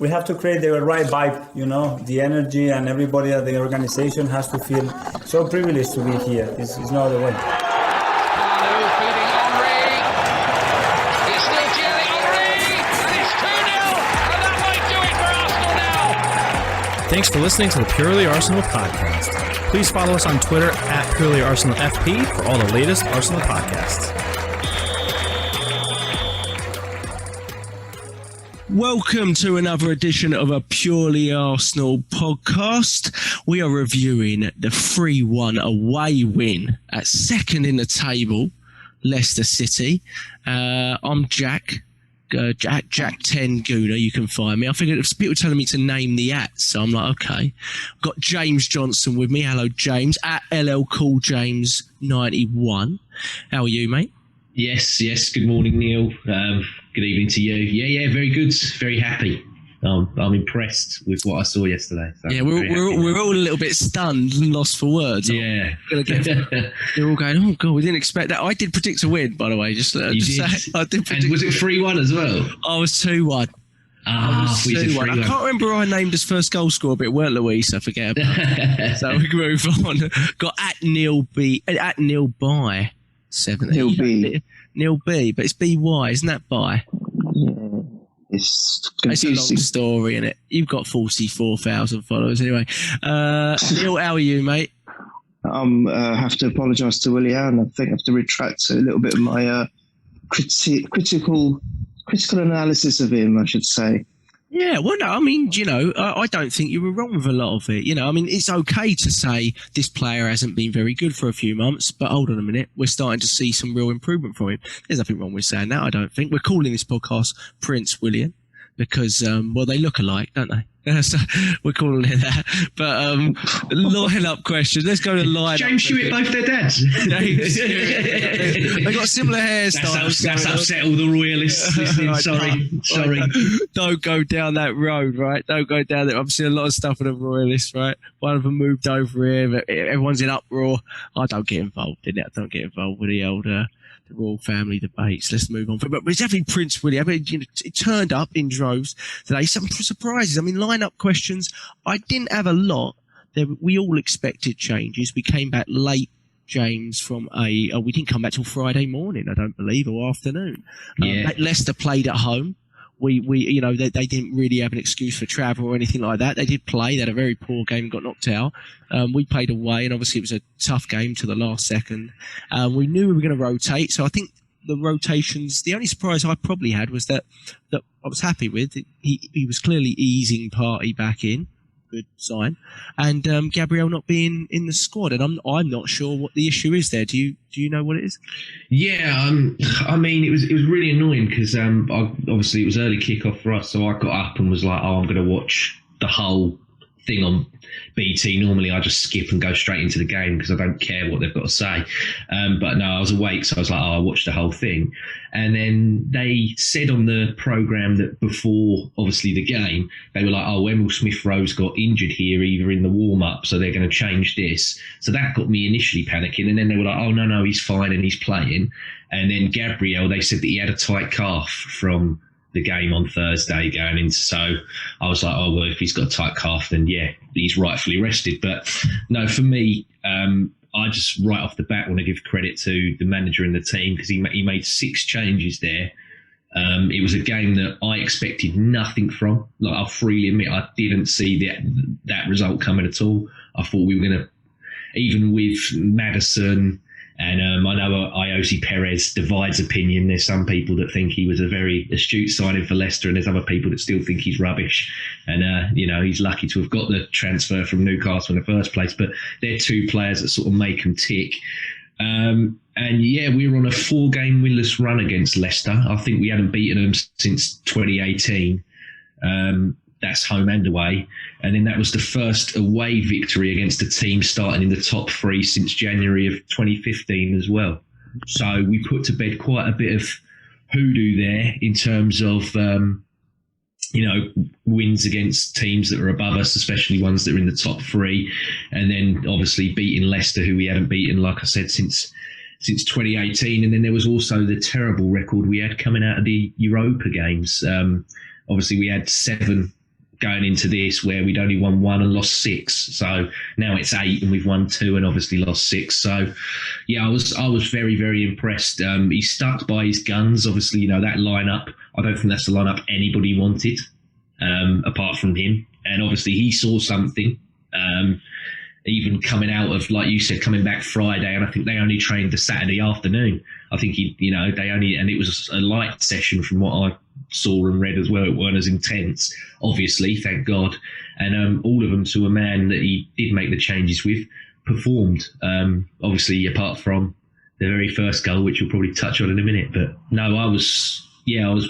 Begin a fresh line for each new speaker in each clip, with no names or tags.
we have to create the right vibe, you know, the energy, and everybody at the organization has to feel so privileged to be here. It's no other way.
Thanks for listening to the Purely Arsenal podcast. Please follow us on Twitter at Purely Arsenal FP for all the latest Arsenal podcasts.
Welcome to another edition of a Purely Arsenal podcast. We are reviewing the 3-1 away win at second in the table, Leicester City. I'm Jack 10 Gouda, you can find me. I think it's people telling me to name the at, so I'm like, okay. Got James Johnstone with me. Hello, James, at LL Cool James 91. How are you, mate?
Yes. Good morning, Neil. Good evening to you. Yeah, very good. Very happy. I'm impressed with what I saw yesterday. So
yeah, we're all a little bit stunned and lost for words.
Yeah.
They're all going, oh, God, we didn't expect that. I did predict a win, by the way. Just
did?
say, I did predict.
And was it 3-1 as well?
I was 2-1. I can't remember who I named as first goal scorer, but it weren't Luis. I forget about it. So we can move on. Got at Neil by 70. Neil B, but it's BY, isn't that by?
Yeah, it's confusing.
It's a long story, innit? You've got 44,000 followers anyway. Neil, how are you, mate?
I have to apologise to Willian. I think I have to retract a little bit of my critical analysis of him, I should say.
Yeah, well, no, I mean, you know, I don't think you were wrong with a lot of it. You know, I mean, it's okay to say this player hasn't been very good for a few months, but hold on a minute, we're starting to see some real improvement from him. There's nothing wrong with saying that, I don't think. We're calling this podcast Prince Willian because, well, they look alike, don't they? So we're calling it that. But line-up questions. Let's go to line-up.
James Stewart, both their dads.
They got similar hairstyles.
That's upset all the royalists listening. Sorry.
Don't go down that road, right? Don't go down there. I've seen a lot of stuff with the royalists, right? One of them moved over here. But everyone's in uproar. I don't get involved in it. I don't get involved with the old... the royal family debates. Let's move on. But it's definitely Prince William. I mean, you know, it turned up in droves today. Some surprises. I mean, line-up questions. I didn't have a lot. We all expected changes. We came back late, James, from we didn't come back till Friday morning, I don't believe, or afternoon.
Yeah.
Leicester played at home. We you know, they didn't really have an excuse for travel or anything like that. They did play. They had a very poor game and got knocked out. We played away, and obviously it was a tough game to the last second. We knew we were going to rotate, so I think the rotations, the only surprise I probably had was that I was happy with. He was clearly easing Partey back in. Good sign. And Gabriel not being in the squad, and I'm not sure what the issue is there. Do you know what it is?
Yeah, I mean, it was really annoying because obviously it was early kickoff for us, so I got up and was like, I'm going to watch the whole thing on BT. Normally I just skip and go straight into the game because I don't care what they've got to say. But no, I was awake, so I was like, I watched the whole thing. And then they said on the programme that before, obviously, the game, they were like, Emil Smith-Rowe's got injured here, either in the warm-up, so they're going to change this. So that got me initially panicking. And then they were like, no, he's fine and he's playing. And then Gabriel, they said that he had a tight calf from the game on Thursday going into, so I was like, well, if he's got a tight calf, then yeah, he's rightfully rested. But no, for me, I just right off the bat want to give credit to the manager and the team because he made 6 changes there. It was a game that I expected nothing from. Like, I'll freely admit, I didn't see that result coming at all. I thought we were going to, even with Maddison, and I know Iossi Perez divides opinion. There's some people that think he was a very astute signing for Leicester, and there's other people that still think he's rubbish. And, you know, he's lucky to have got the transfer from Newcastle in the first place. But they're 2 players that sort of make him tick. And, yeah, we were on a 4-game winless run against Leicester. I think we hadn't beaten them since 2018. That's home and away. And then that was the first away victory against a team starting in the top 3 since January of 2015 as well. So we put to bed quite a bit of hoodoo there in terms of, you know, wins against teams that are above us, especially ones that are in the top 3. And then obviously beating Leicester, who we hadn't beaten, like I said, since 2018. And then there was also the terrible record we had coming out of the Europa games. Obviously we had 7 going into this where we'd only won 1 and lost 6. So now it's 8 and we've won 2 and obviously lost 6. So yeah, I was very, very impressed. He stuck by his guns. Obviously, you know, that lineup, I don't think that's the lineup anybody wanted, apart from him. And obviously he saw something, even coming out of, like you said, coming back Friday, and I think they only trained the Saturday afternoon. I think and it was a light session from what I saw and read as well. It weren't as intense, obviously, thank God. And all of them, to a man that he did make the changes with, performed. Obviously, apart from the very first goal, which we'll probably touch on in a minute. But no, I was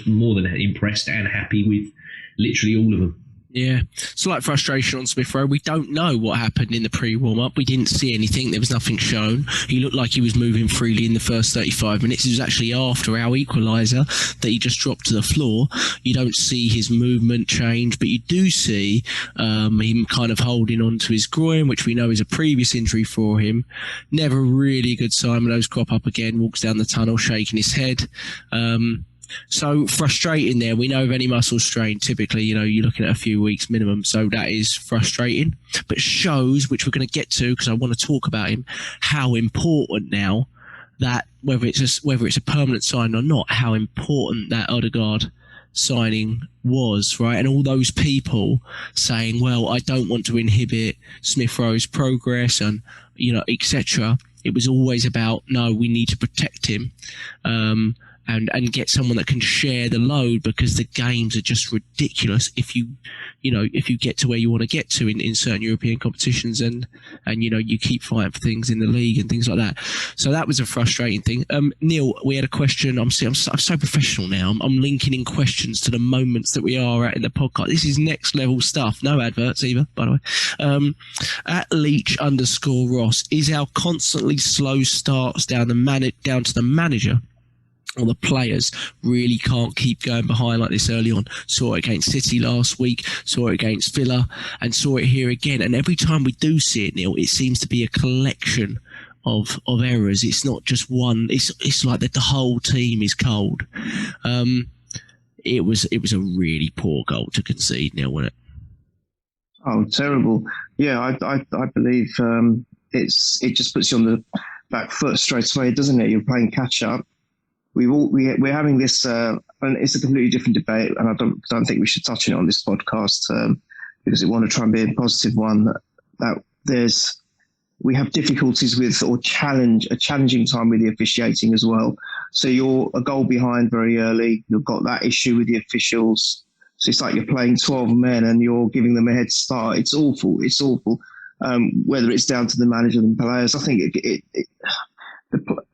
more than impressed and happy with literally all of them.
Yeah, slight frustration on Smith-Rowe. We don't know what happened in the pre-warm-up. We didn't see anything. There was nothing shown. He looked like he was moving freely in the first 35 minutes. It was actually after our equaliser that he just dropped to the floor. You don't see his movement change, but you do see him kind of holding on to his groin, which we know is a previous injury for him. Never really a good sign when those crop up again. Walks down the tunnel, shaking his head. So frustrating there. We know of any muscle strain, typically, you know, you're looking at a few weeks minimum. So that is frustrating, but shows, which we're going to get to because I want to talk about him, how important now that whether it's a permanent sign or not, how important that Odegaard signing was, right? And all those people saying, well, I don't want to inhibit Smith-Rowe's progress and, you know, etc. It was always about, no, we need to protect him. And get someone that can share the load, because the games are just ridiculous if you get to where you want to get to in certain European competitions and you know, you keep fighting for things in the league and things like that. So that was a frustrating thing. Neil, we had a question. I'm so professional now. I'm linking in questions to the moments that we are at in the podcast. This is next level stuff. No adverts either, by the way. At Leach_Ross, is our constantly slow starts down to the manager, or the players really can't keep going behind like this early on? Saw it against City last week, saw it against Villa, and saw it here again. And every time we do see it, Neil, it seems to be a collection of errors. It's not just one. It's like that the whole team is cold. It was a really poor goal to concede, Neil, wasn't it?
Oh, terrible. Yeah, I believe it just puts you on the back foot straight away, doesn't it? You're playing catch up. We're having this, and it's a completely different debate, and I don't think we should touch on it on this podcast because we want to try and be a positive one. That we have difficulties with a challenging time with the officiating as well. So you're a goal behind very early. You've got that issue with the officials. So it's like you're playing 12 men and you're giving them a head start. It's awful. It's awful. Whether it's down to the manager and the players, I think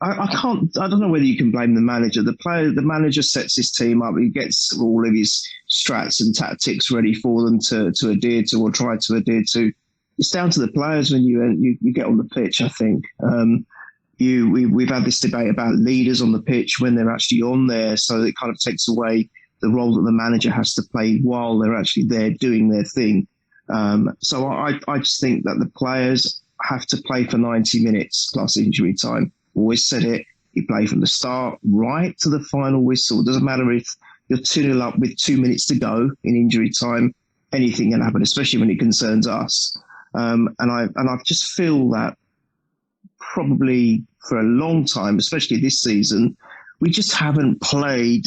I don't know whether you can blame the manager. The manager sets his team up. He gets all of his strats and tactics ready for them to adhere to or try to adhere to. It's down to the players when you get on the pitch, I think. We've had this debate about leaders on the pitch when they're actually on there, so it kind of takes away the role that the manager has to play while they're actually there doing their thing. So I just think that the players have to play for 90 minutes plus injury time. Always said it. You play from the start right to the final whistle. It doesn't matter if you're 2-0 up with 2 minutes to go in injury time. Anything can happen, especially when it concerns us. And I just feel that probably for a long time, especially this season, we just haven't played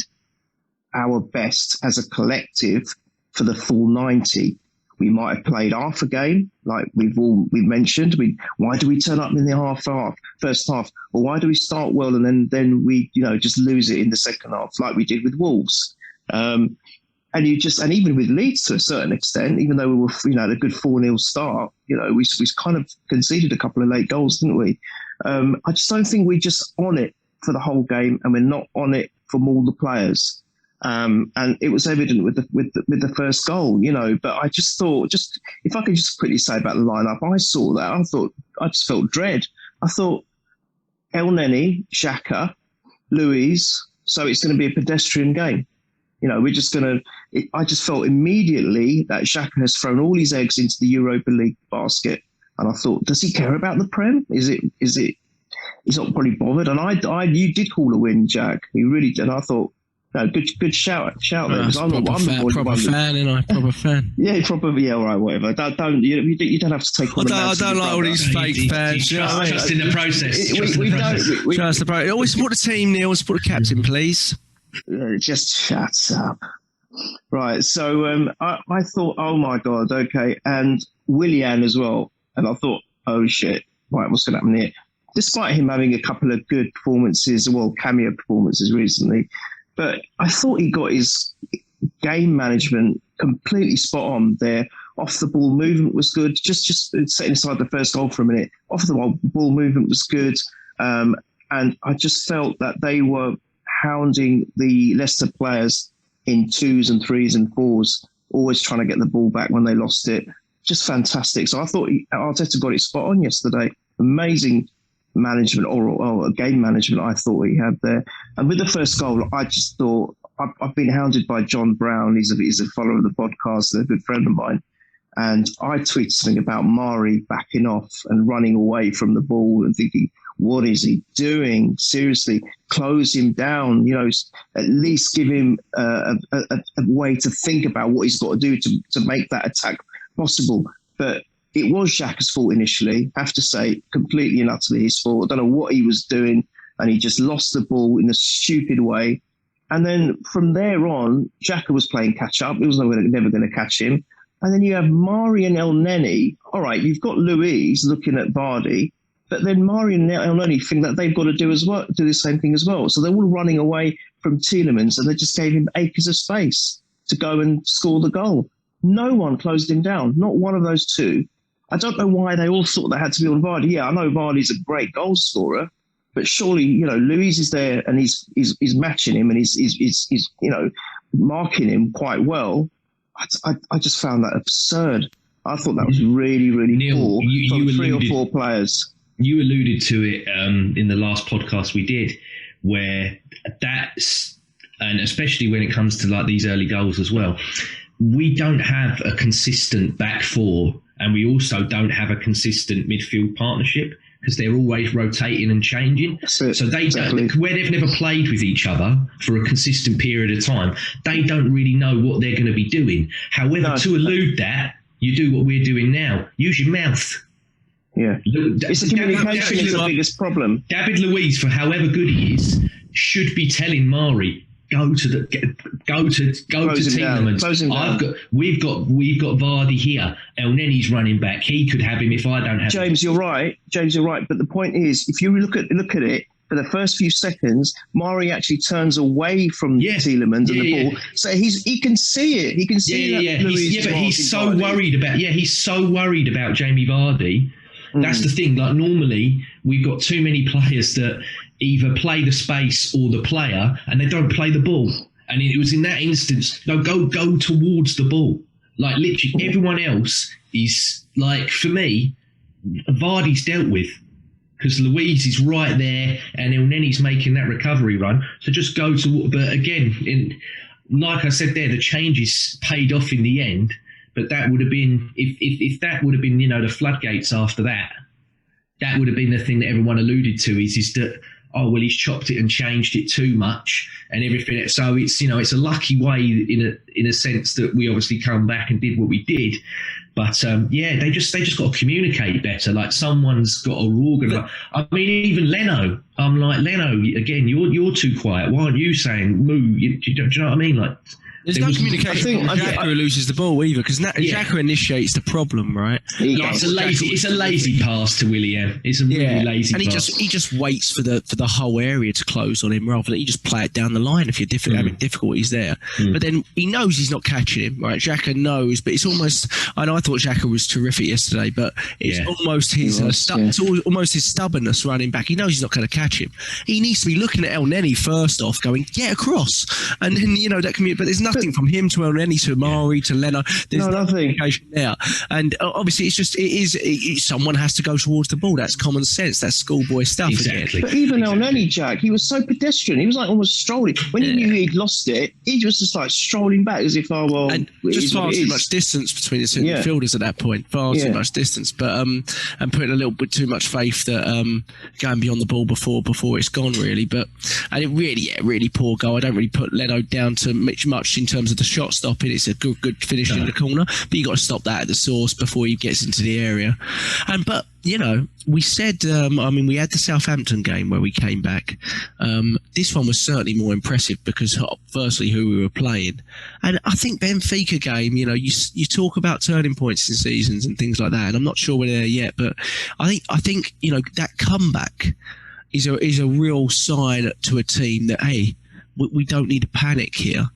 our best as a collective for the full 90. We might have played half a game, like we've mentioned. Why do we turn up in the first half? Or why do we start well and then we just lose it in the second half, like we did with Wolves? And even with Leeds to a certain extent, even though we were at a good 4-0 start, we kind of conceded a couple of late goals, didn't we? I just don't think we're just on it for the whole game, and we're not on it from all the players. And it was evident with the first goal, But I just thought, if I could just quickly say about the lineup, I saw that. I just felt dread. I thought El Neni, Xhaka, Luis. So it's going to be a pedestrian game. We're just going to. I just felt immediately that Xhaka has thrown all his eggs into the Europa League basket, and I thought, does he care about the Prem? Is it? He's not probably bothered. And you did call a win, Jack. You really did. I thought. No, good shout there. Because I'm
proper fan, and I proper fan.
Yeah, probably. Yeah, all right, whatever. You don't have to take.
I don't like all these fake fans.
Trust in the process.
We don't.
Trust the process. Always support the team, Neil. Support the captain, please.
Just shut up. Right. So I thought, oh my god, okay, and Willian as well, and I thought, oh shit, right, what's going to happen here? Despite him having a couple of good performances, well, cameo performances recently. But I thought he got his game management completely spot on there. Off the ball movement was good. Just setting aside the first goal for a minute. Off the ball movement was good. And I just felt that they were hounding the Leicester players in 2s and 3s and 4s, always trying to get the ball back when they lost it. Just fantastic. So I thought Arteta got it spot on yesterday. Amazing management or game management I thought he had there. And with the first goal, I just thought, I've been hounded by John Brown. He's a follower of the podcast, a good friend of mine. And I tweeted something about Mari backing off and running away from the ball and thinking, what is he doing? Seriously, close him down, at least give him a way to think about what he's got to do to make that attack possible. But it was Xhaka's fault initially, I have to say, completely and utterly his fault. I don't know what he was doing, and he just lost the ball in a stupid way. And then from there on, Xhaka was playing catch-up. It was never going to catch him. And then you have Mari and El Neni. All right, you've got Luiz looking at Vardy, but then Mari and El Neni think that they've got to do the same thing as well. So they're all running away from Tielemans, and they just gave him acres of space to go and score the goal. No one closed him down, not one of those two. I don't know why they all thought they had to be on Vardy. Yeah, I know Vardy's a great goal scorer, but surely, Luiz is there and he's matching him and he's marking him quite well. I just found that absurd. I thought that was really, really
Neil,
poor from
you
3 or 4 players.
You alluded to it in the last podcast we did, where that's, and especially when it comes to like these early goals as well, we don't have a consistent back four, and we also don't have a consistent midfield partnership because they're always rotating and changing. So they don't, where they've never played with each other for a consistent period of time, they don't really know what they're going to be doing. However, to elude that, you do what we're doing now. Use your mouth.
Yeah, it's the communication is the biggest problem.
David Luiz, for however good he is, should be telling Mari, go to Tielemans. We've got Vardy here. El Neni's running back. He could have him if I don't have
James,
him.
you're right. But the point is, if you look at it for the first few seconds, Mari actually turns away from Tielemans and the ball. So he can see it. He can see that.
But he's so worried about. Yeah, he's so worried about Jamie Vardy. That's the thing. Like normally, we've got too many players that either play the space or the player, and they don't play the ball. And it was in that instance, no, go towards the ball. Like literally, everyone else is like, for me, Vardy's dealt with because Luiz is right there, and El Neni's making that recovery run. So just go to. But again, like I said there, the changes paid off in the end. But that would have been, if that would have been, the floodgates after that, that would have been the thing that everyone alluded to is that, oh, well, he's chopped it and changed it too much and everything. So it's, it's a lucky way in a sense that we obviously come back and did what we did. But they just got to communicate better. Like someone's got to organise. I mean, even Leno. I'm like, Leno, again, you're too quiet. Why aren't you saying moo? Do you know what I mean? Like.
There's no communication from Xhaka who loses the ball either, because Xhaka initiates the problem, right?
It's a lazy pass to Willian. It's a really lazy pass.
And he just waits for the whole area to close on him rather than you just play it down the line if you're having difficulties there. But then he knows he's not catching him, right? Xhaka knows, but it's almost. I know I thought Xhaka was terrific yesterday, but it's almost his almost his stubbornness running back. He knows he's not going to catch him. He needs to be looking at El Neni first off, going get across, and then that can be. But there's nothing nothing from him to Elneny to Mari to Leno. There's no communication there. And obviously, someone has to go towards the ball. That's common sense. That's schoolboy stuff.
Exactly.
Again.
But even Elneny, Jack, he was so pedestrian. He was like almost strolling. When he knew he'd lost it, he was just like strolling back as if, and
just far too much distance between the two midfielders at that point. Far too much distance. But and putting a little bit too much faith that going beyond the ball before it's gone, really. But and it really poor goal. I don't really put Leno down to much in terms of the shot stopping. It's a good finish in the corner, but you got to stop that at the source before he gets into the area. But we said, we had the Southampton game where we came back. This one was certainly more impressive because, firstly, who we were playing. And I think Benfica game, you talk about turning points in seasons and things like that, and I'm not sure we're there yet, but I think that comeback is a real sign to a team that, hey, we don't need to panic here.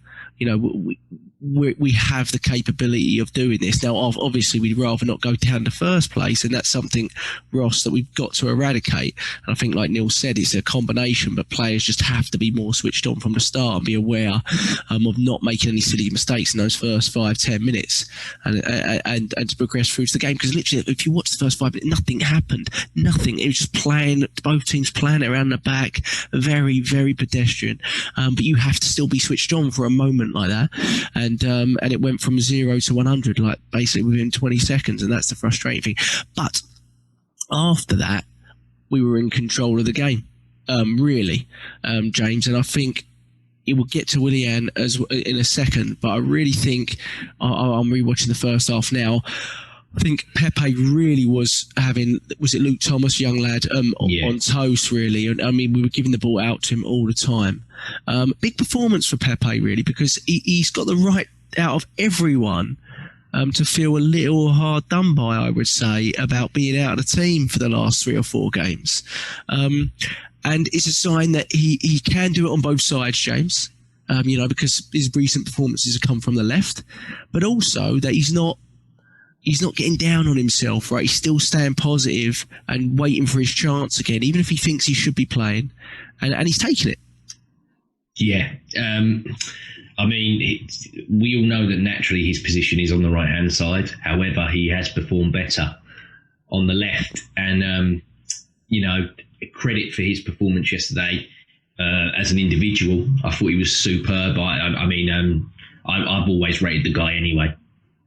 We have the capability of doing this. Now, obviously, we'd rather not go down the first place, and that's something, Ross, that we've got to eradicate. And I think, like Neil said, it's a combination, but players just have to be more switched on from the start and be aware of not making any silly mistakes in those first 5-10 minutes and to progress through to the game. Because literally, if you watch the first 5 minutes, nothing happened. Nothing. It was just both teams playing it around the back, very, very pedestrian. But you have to still be switched on for a moment like that. And it went from 0 to 100 like basically within 20 seconds, and that's the frustrating thing. But after that, we were in control of the game, really, James. And I think it will get to Willian in a second, but I really think I'm rewatching the first half now. I think Pepe really was it Luke Thomas, young lad, on toast, really. And I mean, we were giving the ball out to him all the time. Big performance for Pepe, really, because he's got the right out of everyone to feel a little hard done by, I would say, about being out of the team for the last 3 or 4 games. And it's a sign that he can do it on both sides, James, because his recent performances have come from the left, but also that he's not getting down on himself, right? He's still staying positive and waiting for his chance again, even if he thinks he should be playing, and he's taking it.
Yeah. We all know that naturally his position is on the right-hand side. However, he has performed better on the left. And, credit for his performance yesterday as an individual. I thought he was superb. I've always rated the guy anyway.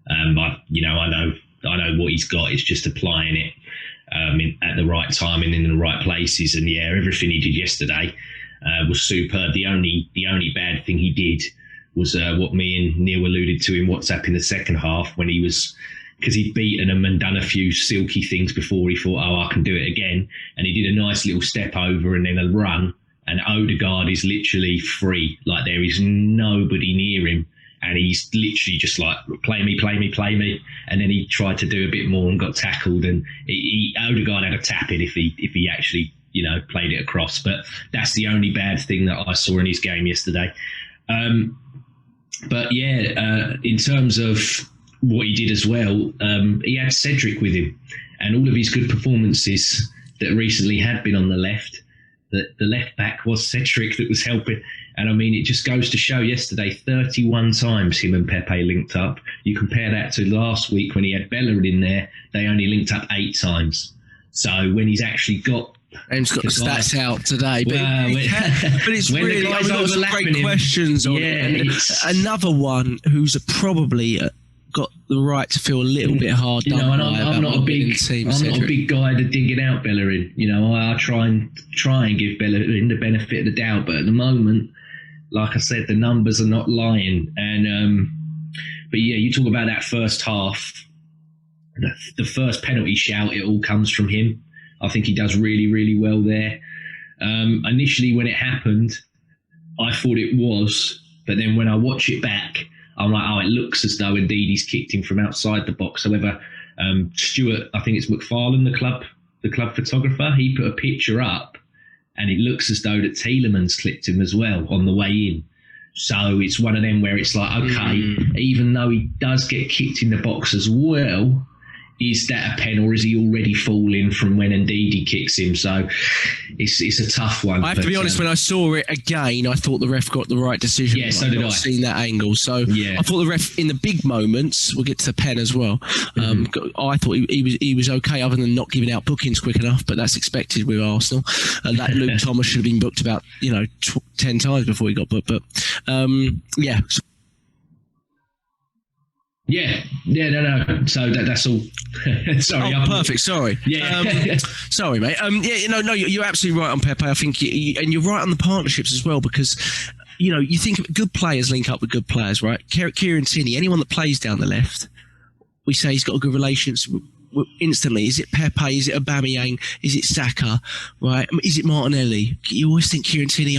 I know what he's got. It's just applying it at the right time and in the right places. And everything he did yesterday was superb. The only bad thing he did was what me and Neil alluded to in WhatsApp in the second half, when because he'd beaten them and done a few silky things before, he thought, I can do it again. And he did a nice little step over and then a run. And Odegaard is literally free. Like, there is nobody near him. And he's literally just like, play me. And then he tried to do a bit more and got tackled. And Odegaard had a tap in if he actually, played it across. But that's the only bad thing that I saw in his game yesterday. In terms of what he did as well, he had Cedric with him. And all of his good performances that recently had been on the left, the left back was Cedric that was helping. And it just goes to show yesterday, 31 times him and Pepe linked up. You compare that to last week when he had Bellerin in there, they only linked up 8 times. So when he's actually got...
James got the stats out today, but it's really,
I've got some
great questions on it. Another one who's probably got the right to feel a little bit hard done by.
I'm not a big guy to digging out Bellerin. I try and give Bellerin the benefit of the doubt, but at the moment, like I said, the numbers are not lying. And you talk about that first half, the first penalty shout, it all comes from him. I think he does really, really well there. Initially, when it happened, I thought it was, but then when I watch it back, I'm like, it looks as though indeed he's kicked him from outside the box. However, Stuart, I think it's McFarlane, the club photographer, he put a picture up, and it looks as though that Tielemans clipped him as well on the way in. So it's one of them where it's like, okay, even though he does get kicked in the box as well, is that a pen, or is he already falling from when Ndidi kicks him? So it's a tough one.
I have to be honest, when I saw it again, I thought the ref got the right decision.
Yeah, so did I.
Not seen that angle. So
yeah.
I thought the ref, in the big moments, we'll get to the pen as well. I thought he was okay, other than not giving out bookings quick enough, but that's expected with Arsenal. That Luke Thomas should have been booked about 10 times before he got booked. But yeah.
Yeah, no. So that's all. Sorry.
Oh, perfect. Sorry.
Yeah.
Sorry, mate. You're absolutely right on Pepe. I think, and you're right on the partnerships as well, because you think good players link up with good players, right? Kieran Tierney, anyone that plays down the left, we say he's got a good relationship instantly. Is it Pepe? Is it Aubameyang? Is it Xhaka? Right? Is it Martinelli? You always think Kieran Tierney,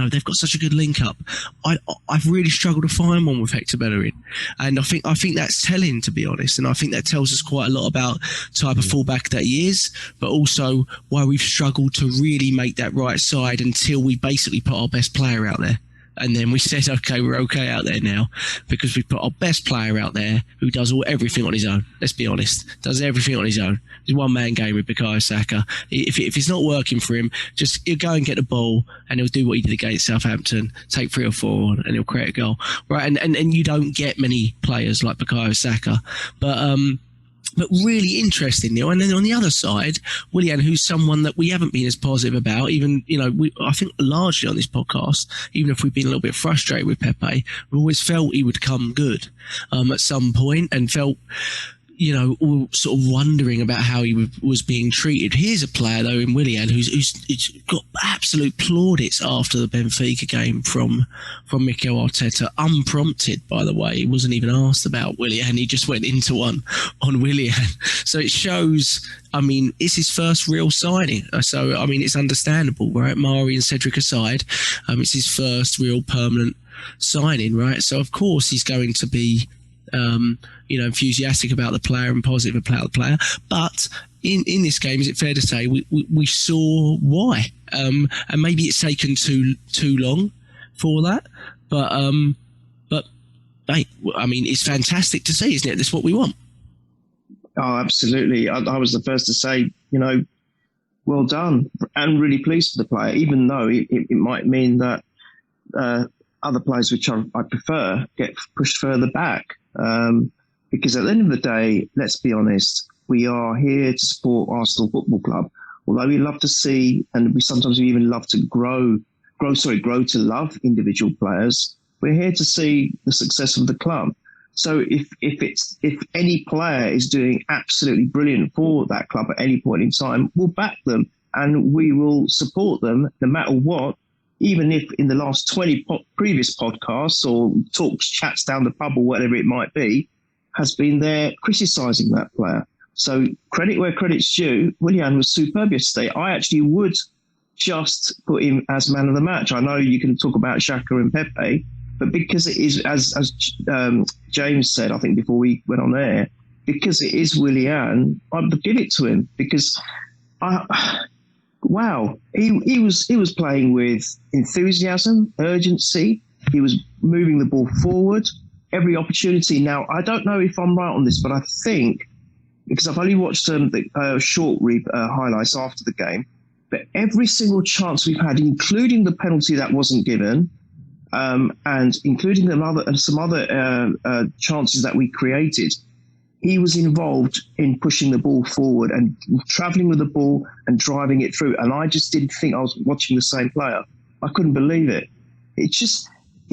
they've got such a good link up. I've really struggled to find one with Hector Bellerin, and I think that's telling, to be honest. And I think that tells us quite a lot about the type of fullback that he is, but also why we've struggled to really make that right side until we basically put our best player out there. And then we said, okay, we're okay out there now, because we put our best player out there who does everything on his own. Let's be honest, does everything on his own. It's one man game with Bukayo Saka. If it's not working for him, just he'll go and get the ball and he'll do what he did against Southampton, take 3 or 4 and he'll create a goal, right? And you don't get many players like Bukayo Saka, but really interesting, Neil. And then on the other side, Willian, who's someone that we haven't been as positive about, even, I think largely on this podcast, even if we've been a little bit frustrated with Pepe, we always felt he would come good at some point, and felt, all sort of wondering about how he was being treated. Here's a player, though, in Willian, who's got absolute plaudits after the Benfica game from Mikel Arteta, unprompted, by the way. He wasn't even asked about Willian. He just went into one on Willian. So it shows, it's his first real signing. So, it's understandable, right? Mari and Cedric aside, it's his first real permanent signing, right? So, of course, he's going to be enthusiastic about the player and positive about the player. But in this game, is it fair to say we saw why? And maybe it's taken too long for that. But hey, it's fantastic to see, isn't it? That's what we want.
Oh, absolutely. I was the first to say, well done, and really pleased for the player, even though it might mean that other players, which I prefer, get pushed further back. Because at the end of the day, let's be honest, we are here to support Arsenal Football Club. Although we love to see, and we even love to grow to love individual players, we're here to see the success of the club. So if any player is doing absolutely brilliant for that club at any point in time, we'll back them and we will support them no matter what. Even if in the last 20 previous podcasts or talks, chats down the pub or whatever it might be, has been there criticising that player. So credit where credit's due. Willian was superb yesterday. I actually would just put him as man of the match. I know you can talk about Xhaka and Pepe, but because it is, as James said, I think before we went on air, because it is Willian, I'd give it to him, because wow, he was playing with enthusiasm, urgency. He was moving the ball forward every opportunity. Now, I don't know if I'm right on this, but I think, because I've only watched the short highlights after the game, but every single chance we've had, including the penalty that wasn't given, and including some other chances that we created, he was involved in pushing the ball forward and travelling with the ball and driving it through. And I just didn't think I was watching the same player. I couldn't believe it. It's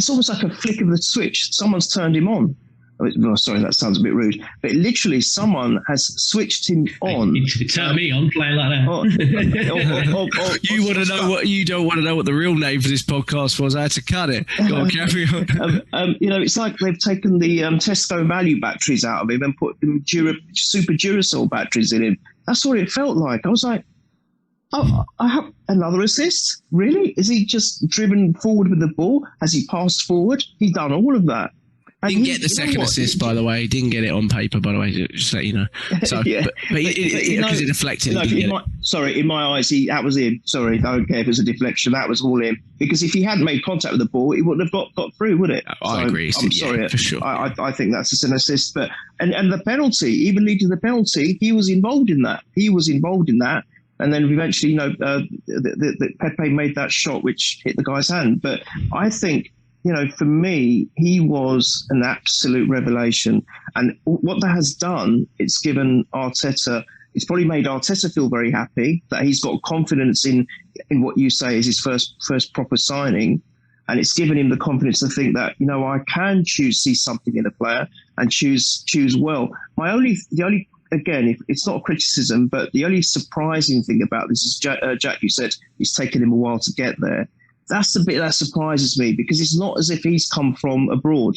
almost like a flick of the switch. Someone's turned him on. Oh, sorry, that sounds a bit rude. But literally, someone has switched him on.
You turned me on playing like that.
You want to know what? You don't want to know what the real name for this podcast was. I had to cut it. Go on, carry on.
It's like they've taken the Tesco value batteries out of him and put super Duracell batteries in him. That's what it felt like. I was like, oh, I have another assist? Really? Is he just driven forward with the ball? Has he passed forward? He's done all of that.
Didn't get the second assist, by the way. Didn't get it on paper, by the way. Just let you know. So,
Yeah.
but because it deflected.
No, in my eyes, that was him. Sorry, I don't care if it was a deflection. That was all him. Because if he hadn't made contact with the ball, he wouldn't have got through, would it?
I agree.
I'm sorry,
for sure.
I think that's just an assist. But and the penalty, even leading to the penalty, he was involved in that. And then eventually, Pepe made that shot which hit the guy's hand. But I think, for me, he was an absolute revelation. And what that has done, it's given Arteta, it's probably made Arteta feel very happy that he's got confidence in what you say is his first proper signing. And it's given him the confidence to think that, I can see something in a player and choose well. Again, it's not a criticism, but the only surprising thing about this is, Jack, you said it's taken him a while to get there. That's the bit that surprises me, because it's not as if he's come from abroad.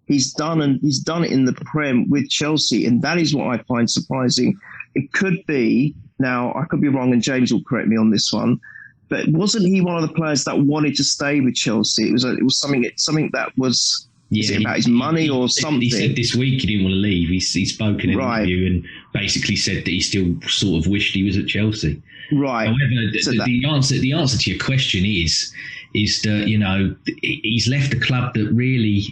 He's done it in the Prem with Chelsea, and that is what I find surprising. It could be, now I could be wrong, and James will correct me on this one, but wasn't he one of the players that wanted to stay with Chelsea? It was something that was. Is it about his money or something?
He said this week he didn't want to leave. He spoke in an interview and basically said that he still sort of wished he was at Chelsea.
Right.
However, the answer to your question is that, he's left a club that really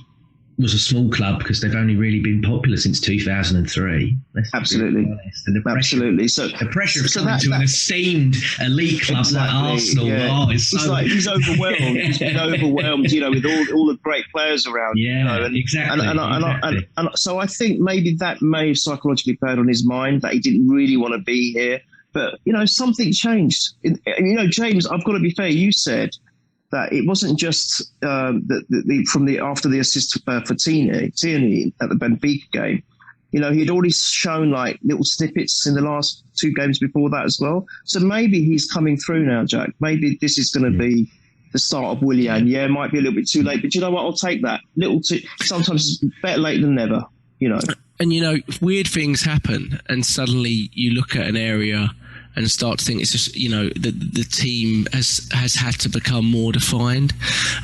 was a small club because they've only really been popular since 2003.
Absolutely.
And the pressure of coming to an esteemed elite club like Arsenal.
Yeah. He's overwhelmed. He's been overwhelmed, with all the great players around.
Yeah, exactly.
And so I think maybe that may have psychologically played on his mind, that he didn't really want to be here. But, something changed. James, I've got to be fair, you said that it wasn't just after the assist for Tierney at the Benfica game. He'd already shown like little snippets in the last two games before that as well. So maybe he's coming through now, Jack. Maybe this is going to be the start of Willian. Yeah, it might be a little bit too late, but you know what? I'll take that. Sometimes it's better late than never.
And weird things happen, and suddenly you look at an area and start to think it's just, the team has had to become more defined.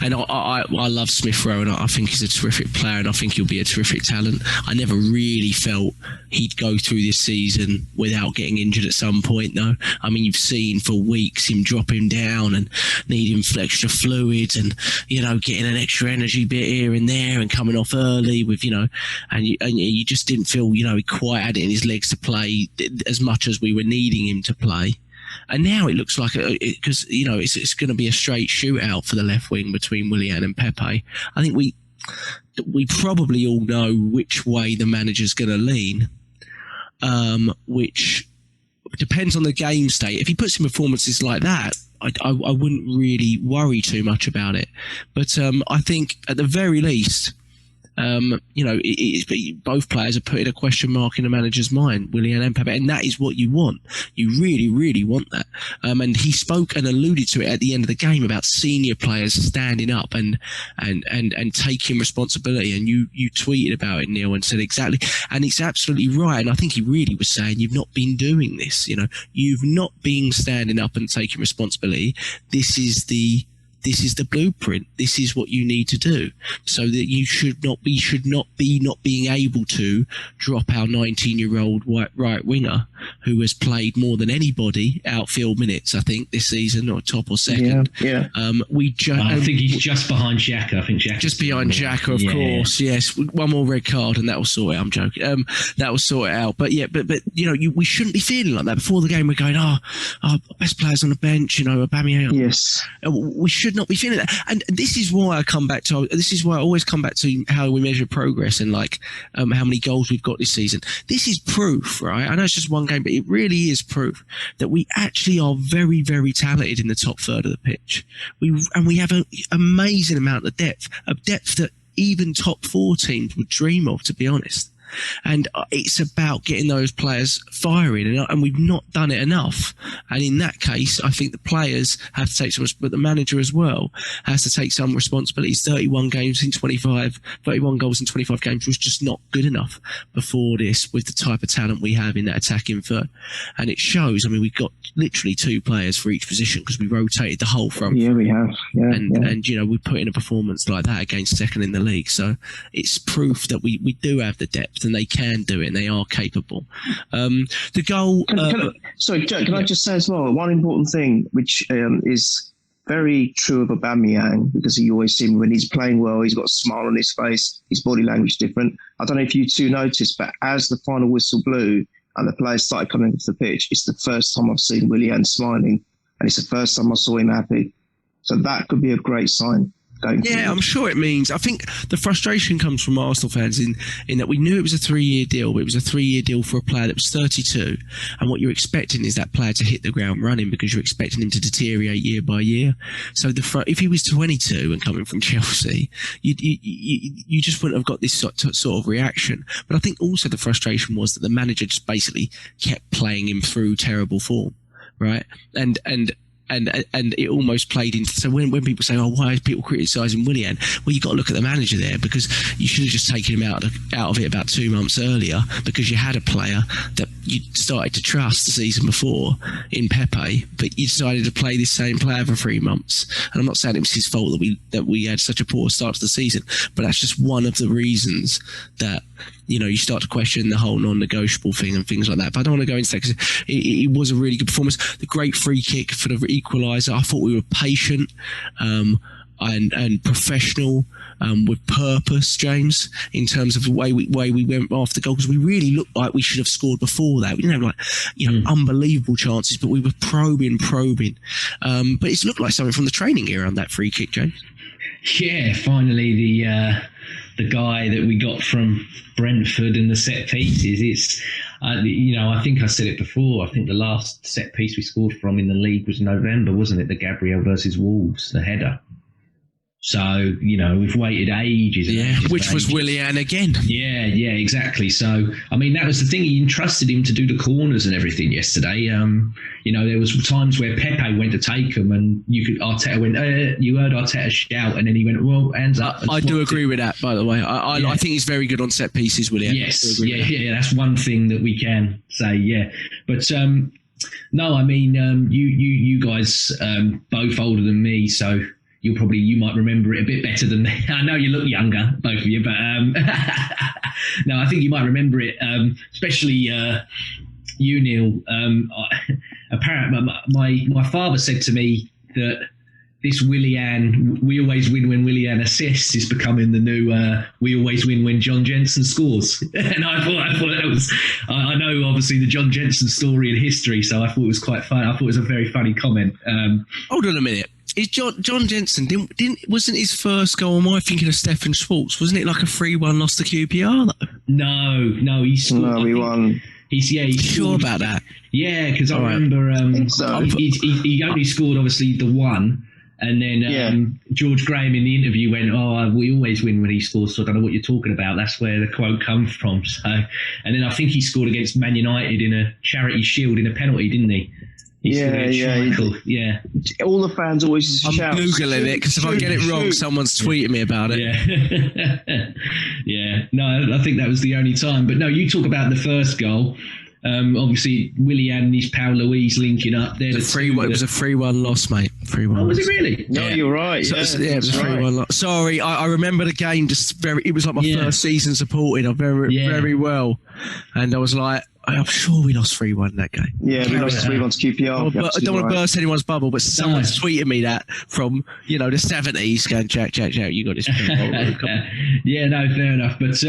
And I love Smith-Rowe, and I think he's a terrific player, and I think he'll be a terrific talent. I never really felt he'd go through this season without getting injured at some point, though. I mean, you've seen for weeks him dropping down and needing extra fluids and, getting an extra energy bit here and there and coming off early with, and you just didn't feel, he quite had it in his legs to play as much as we were needing him to play. And now it looks like, because it's going to be a straight shootout for the left wing between Willian and Pepe. I think we probably all know which way the manager's going to lean, which depends on the game state. If he puts in performances like that, I wouldn't really worry too much about it. But I think at the very least, both players are putting a question mark in the manager's mind, Willian and Pepe, and that is what you want. You really, really want that. And he spoke and alluded to it at the end of the game about senior players standing up and taking responsibility. And you tweeted about it, Neil, and said exactly, and it's absolutely right. And I think he really was saying, you've not been doing this. You've not been standing up and taking responsibility. This is the blueprint. This is what you need to do, so that you should not be not being able to drop our 19-year-old right winger who has played more than anybody outfield minutes, I think, this season, or top or second.
Yeah.
I think he's just behind Xhaka. I think Xhaka
just behind Xhaka, of course. Yes, one more red card and that will sort it. I'm joking. That will sort it out. But we shouldn't be feeling like that before the game. We're going, our best players on the bench. Aubameyang.
Yes.
We should not be feeling that. And this is why I always come back to how we measure progress and how many goals we've got this season. This is proof, right? I know it's just one game, but it really is proof that we actually are very, very talented in the top third of the pitch. We have an amazing amount of depth that even top four teams would dream of, to be honest. And it's about getting those players firing, and we've not done it enough. And in that case, I think the players have to take some, but the manager as well has to take some responsibilities. 31 goals in 25 games was just not good enough before this, with the type of talent we have in that attacking third. And it shows. I mean, we've got literally 2 players for each position because we rotated the whole front.
Yeah, we have. Yeah,
and you know, we put in a performance like that against second in the league. So it's proof that we do have the depth, and they can do it, and they are capable. The goal.
Sorry, Jack, can I just say as well, one important thing, which is very true of Aubameyang, because you always see him when he's playing well, he's got a smile on his face, his body language is different. I don't know if you two noticed, but as the final whistle blew and the players started coming off the pitch, it's the first time I've seen Willian smiling, and it's the first time I saw him happy. So that could be a great sign.
Yeah, I'm sure it means. I think the frustration comes from Arsenal fans in that we knew it was a 3-year deal, but it was a 3-year deal for a player that was 32. And what you're expecting is that player to hit the ground running, because you're expecting him to deteriorate year by year. So if he was 22 and coming from Chelsea, you just wouldn't have got this sort of reaction. But I think also the frustration was that the manager just basically kept playing him through terrible form, right? And it almost played into. So when people say, "Oh, why are people criticising Willian?" Well, you got to look at the manager there, because you should have just taken him out of it about 2 months earlier, because you had a player that you started to trust the season before in Pepe, but you decided to play this same player for 3 months. And I'm not saying it was his fault that we had such a poor start to the season, but that's just one of the reasons that, you know, you start to question the whole non-negotiable thing and things like that. But I don't want to go into that, because it was a really good performance. The great free kick for the equaliser. I thought we were patient and professional, with purpose, James, in terms of the way we went after the goal, because we really looked like we should have scored before that. We didn't have unbelievable chances, but we were probing. But it's looked like something from the training era on that free kick, James.
Yeah, finally the guy that we got from Brentford in the set pieces. It's, I think I said it before. I think the last set piece we scored from in the league was November, wasn't it? The Gabriel versus Wolves, the header. So, we've waited ages.
Which was Willian again.
Yeah, exactly. So, I mean, that was the thing. He entrusted him to do the corners and everything yesterday. There was times where Pepe went to take them, and Arteta went, you heard Arteta shout, and then he went, well, hands up.
I do agree with that, by the way. I think he's very good on set pieces, Willian.
Yes, yeah, that's one thing that we can say, yeah. But, no, I mean, you guys both older than me, so you might remember it a bit better than me. I know you look younger, both of you, but no, I think you might remember it, especially you, Neil. Apparently, my father said to me that this Willian, we always win when Willian assists, is becoming the new we always win when John Jensen scores. And I thought that was, I know obviously the John Jensen story in history, so I thought it was quite fun. I thought it was a very funny comment.
Hold on a minute. Is John Jensen wasn't his first goal? Am I thinking of Stefan Schwartz? Wasn't it like a 3-1 loss to QPR though?
No, he scored. No,
we won.
He's
sure about that.
Yeah, because I remember he only scored obviously the one, and then George Graham in the interview went, "Oh, we always win when he scores." So I don't know what you're talking about. That's where the quote comes from. So, and then I think he scored against Man United in a Charity Shield in a penalty, didn't he? Yeah.
All the fans always shout.
I'm Googling it, because if I get it wrong, someone's tweeting me about it.
Yeah. Yeah. No, I think that was the only time. But no, you talk about the first goal. Obviously, Willian and his pal Louise linking up. It was a
3-1 loss, mate. 3-1.
Oh, was it really?
No, you're right.
It was a 3-1 loss. Sorry, I remember the game just it was like my first season supporting very well. And I was like, I'm sure we lost 3-1 that game.
Yeah, we lost 3-1 to QPR.
I don't want to burst anyone's bubble, but someone's tweeted me that from, the 70s going, Jack, you got this.
Yeah, no, fair enough. But,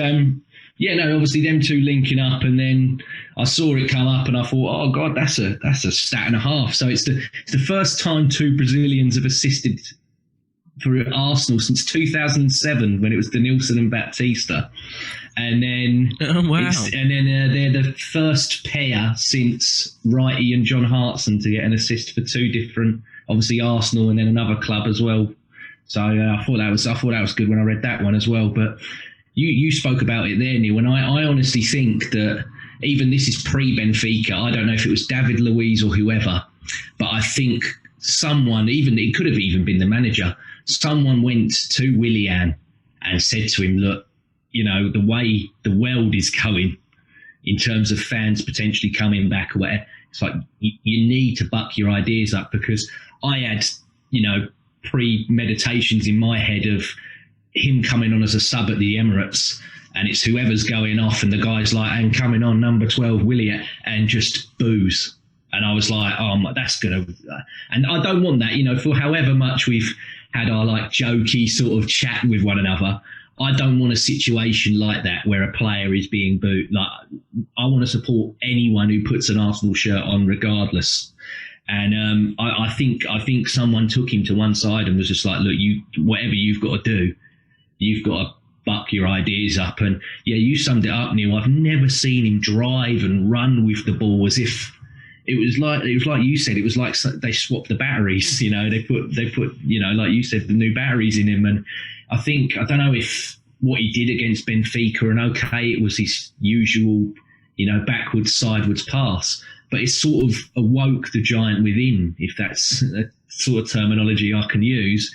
obviously them two linking up, and then I saw it come up and I thought, oh, God, that's a stat and a half. So it's the first time 2 Brazilians have assisted for Arsenal since 2007, when it was Denilson and Baptista. And then, they're the first pair since Wrighty and John Hartson to get an assist for 2 different, obviously Arsenal and then another club as well. So I thought that was good when I read that one as well. But you spoke about it there, Neil, and I honestly think that even this is pre-Benfica. I don't know if it was David Luiz or whoever, but I think someone, even it could have even been the manager, someone went to Willian and said to him, look, you know, the way the world is going in terms of fans potentially coming back or whatever, it's like you need to buck your ideas up, because I had, you know, premeditations in my head of him coming on as a sub at the Emirates, and it's whoever's going off and the guy's like, and coming on number 12 Willian, and just boos. And I was like, oh, that's going to... And I don't want that, you know, for however much we've had our like jokey sort of chat with one another, I don't want a situation like that where a player is being booed. Like, I want to support anyone who puts an Arsenal shirt on regardless. And I think someone took him to one side and was just like, look, whatever you've got to do, you've got to buck your ideas up. And yeah, you summed it up, Neil. I've never seen him drive and run with the ball as if it was like you said, it was like they swapped the batteries, you know, they put, you know, like you said, the new batteries in him. And I don't know if what he did against Benfica, and okay, it was his usual, you know, backwards, sideways pass, but it sort of awoke the giant within, if that's a sort of terminology I can use.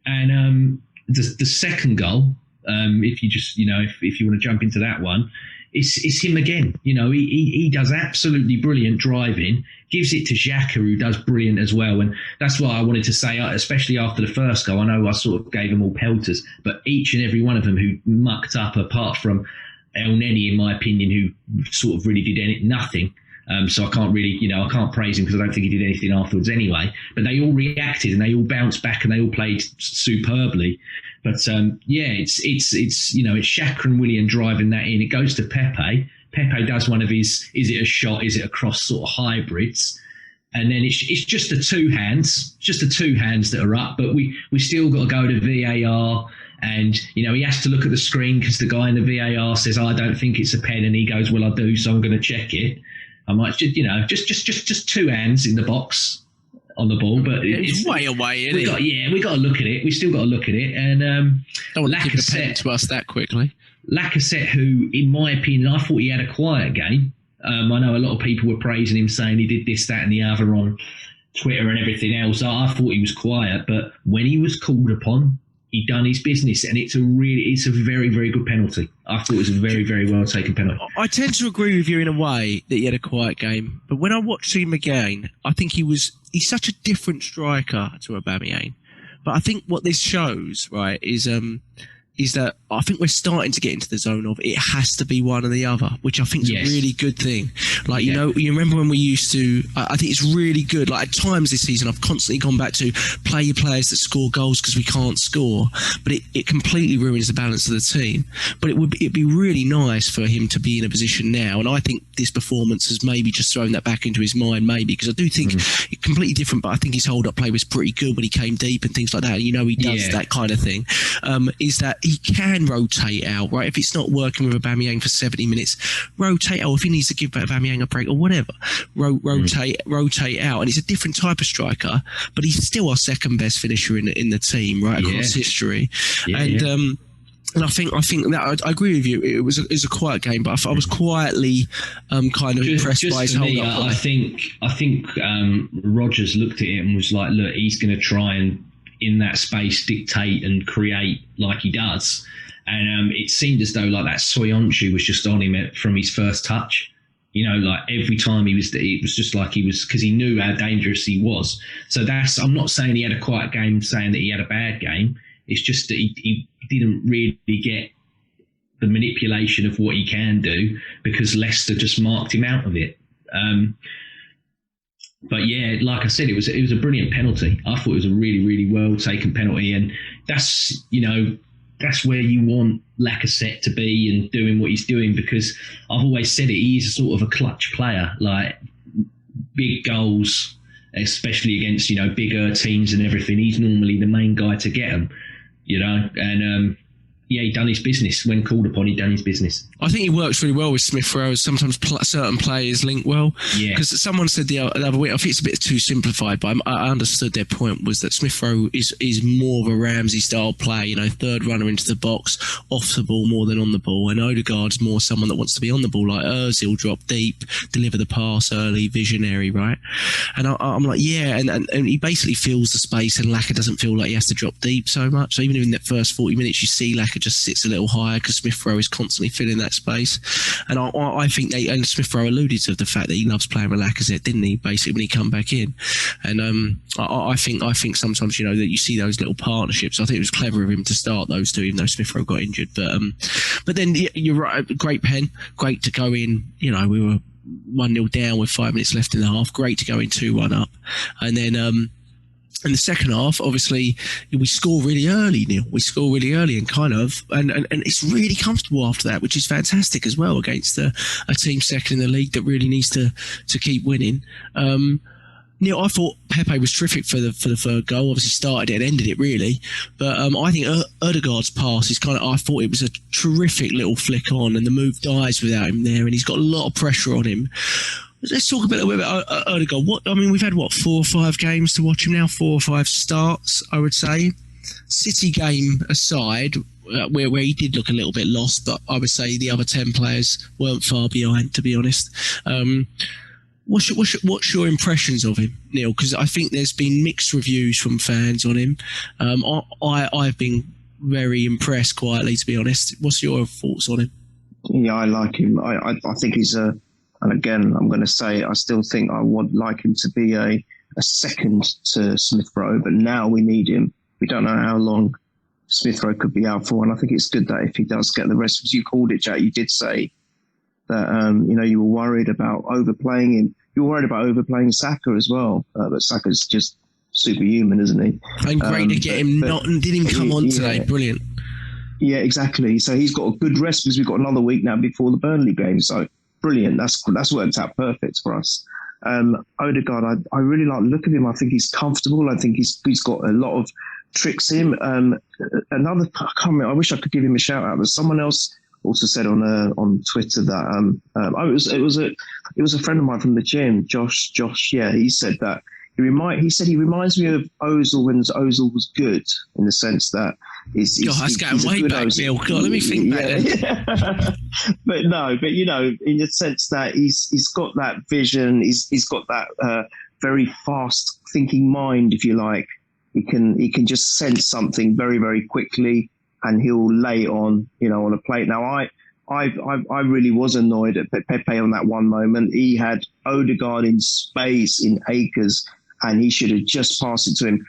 And the second goal, if you just, you know, if you want to jump into that one, it's him again. You know, he does absolutely brilliant driving, gives it to Xhaka, who does brilliant as well. And that's what I wanted to say, especially after the first goal. I know I sort of gave them all pelters, but each and every one of them who mucked up, apart from El Neni, in my opinion, who sort of really did nothing. So I can't really, you know, I can't praise him because I don't think he did anything afterwards anyway. But they all reacted and they all bounced back and they all played superbly. But yeah, it's you know, it's Xhaka and Willian driving that in. It goes to Pepe. Pepe does one of his, is it a shot, is it a cross sort of hybrids? And then it's just the two hands that are up. But we still got to go to VAR. And, you know, he has to look at the screen because the guy in the VAR says, I don't think it's a pen. And he goes, well, I do, so I'm going to check it. I might just, you know, just two hands in the box on the ball, but
it's way away, isn't it?
We got to look at it. We still got to look at it. And
don't want to give a pen to us that quickly.
Lacazette, who, in my opinion, I thought he had a quiet game. I know a lot of people were praising him, saying he did this, that, and the other on Twitter and everything else. I thought he was quiet, but when he was called upon, he done his business, and it's a very, very good penalty. I thought it was a very, very well taken penalty.
I tend to agree with you in a way that he had a quiet game, but when I watched him again, I think he's such a different striker to Aubameyang. But I think what this shows, right, is that I think we're starting to get into the zone of it has to be one or the other, which I think is a really good thing. Like, you know, you remember when we used to, I think it's really good. Like, at times this season, I've constantly gone back to play your players that score goals because we can't score, but it completely ruins the balance of the team. But it'd be really nice for him to be in a position now, and I think this performance has maybe just thrown that back into his mind, maybe, because I do think it's completely different, but I think his hold-up play was pretty good when he came deep and things like that. And, you know, he does that kind of thing. Is that he can rotate out, right? If it's not working with Aubameyang for 70 minutes, rotate out. If he needs to give Aubameyang a break or whatever, rotate out. And he's a different type of striker, but he's still our second best finisher in the team, right, across history. And I think that I agree with you. It was a quiet game, but I was quietly kind of impressed by his hold up.
I think Rodgers looked at it and was like, look, he's going to try and in that space dictate and create like he does. And it seemed as though like that Soyuncu was just on him from his first touch. You know, like every time it was just like he was, because he knew how dangerous he was. So I'm not saying he had a quiet game, saying that he had a bad game. It's just that he didn't really get the manipulation of what he can do because Leicester just marked him out of it. But yeah, like I said, it was a brilliant penalty. I thought it was a really, really well taken penalty, and that's where you want Lacazette to be and doing what he's doing, because I've always said it, he's sort of a clutch player, like big goals, especially against, you know, bigger teams and everything. He's normally the main guy to get them, you know, and he done his business. When called upon, he done his business.
I think he works really well with Smith-Rowe. Sometimes certain players link well.
Yeah.
Because someone said the other week, I think it's a bit too simplified, but I understood their point was that Smith-Rowe is more of a Ramsey-style play, third runner into the box, off the ball more than on the ball. And Odegaard's more someone that wants to be on the ball, like Ozil, drop deep, deliver the pass early, visionary, right? And I'm like, yeah, and he basically fills the space, and Laca doesn't feel like he has to drop deep so much. So even in that first 40 minutes, you see Laca just sits a little higher because Smith-Rowe is constantly filling that space. And I think and Smith-Rowe alluded to the fact that he loves playing with Lacazette, didn't he, basically, when he come back in. And I think sometimes, that you see those little partnerships. I think it was clever of him to start those two, even though Smith-Rowe got injured. But then you're right, great pen, great to go in. We were 1-0 down with 5 minutes left in the half. Great to go in 2-1 up. And then in the second half, obviously, we score really early, Neil. We score really early and and it's really comfortable after that, which is fantastic as well against a team second in the league that really needs to keep winning. Neil, I thought Pepe was terrific for the third goal. Obviously started it and ended it, really. But I think Odegaard's pass is I thought it was a terrific little flick on, and the move dies without him there, and he's got a lot of pressure on him. Let's talk a bit about Odegaard. We've had 4 or 5 games to watch him now, 4 or 5 starts, I would say. City game aside, where he did look a little bit lost, but I would say the other 10 players weren't far behind, to be honest. What's your impressions of him, Neil? Because I think there's been mixed reviews from fans on him. I've been very impressed, quietly, to be honest. What's your thoughts on him?
Yeah, I like him. I think he's and again, I'm going to say, I still think I would like him to be a second to Smith-Rowe, but now we need him. We don't know how long Smith-Rowe could be out for, and I think it's good that if he does get the rest, because you called it, Jack, you did say that, you were worried about overplaying him. You were worried about overplaying Xhaka as well, but Saka's just superhuman, isn't he?
And great to get him did him come on today, brilliant.
Yeah, exactly. So he's got a good rest because we've got another week now before the Burnley game, so brilliant. That's worked out perfect for us. Odegaard, I really like the look of him. I think he's comfortable. I think he's got a lot of tricks in him. I can't remember, I wish I could give him a shout out, but someone else also said on Twitter that it was a friend of mine from the gym, Josh. Yeah, he said that he reminds me of Ozil when Ozil was good, in the sense that
that's going way back, Neil. God, let me think back then.
Yeah. but in the sense that he's got that vision, he's got that very fast thinking mind, if you like. He can just sense something very, very quickly, and he'll lay it on a plate. Now I really was annoyed at Pepe on that one moment. He had Odegaard in space, in acres, and he should have just passed it to him.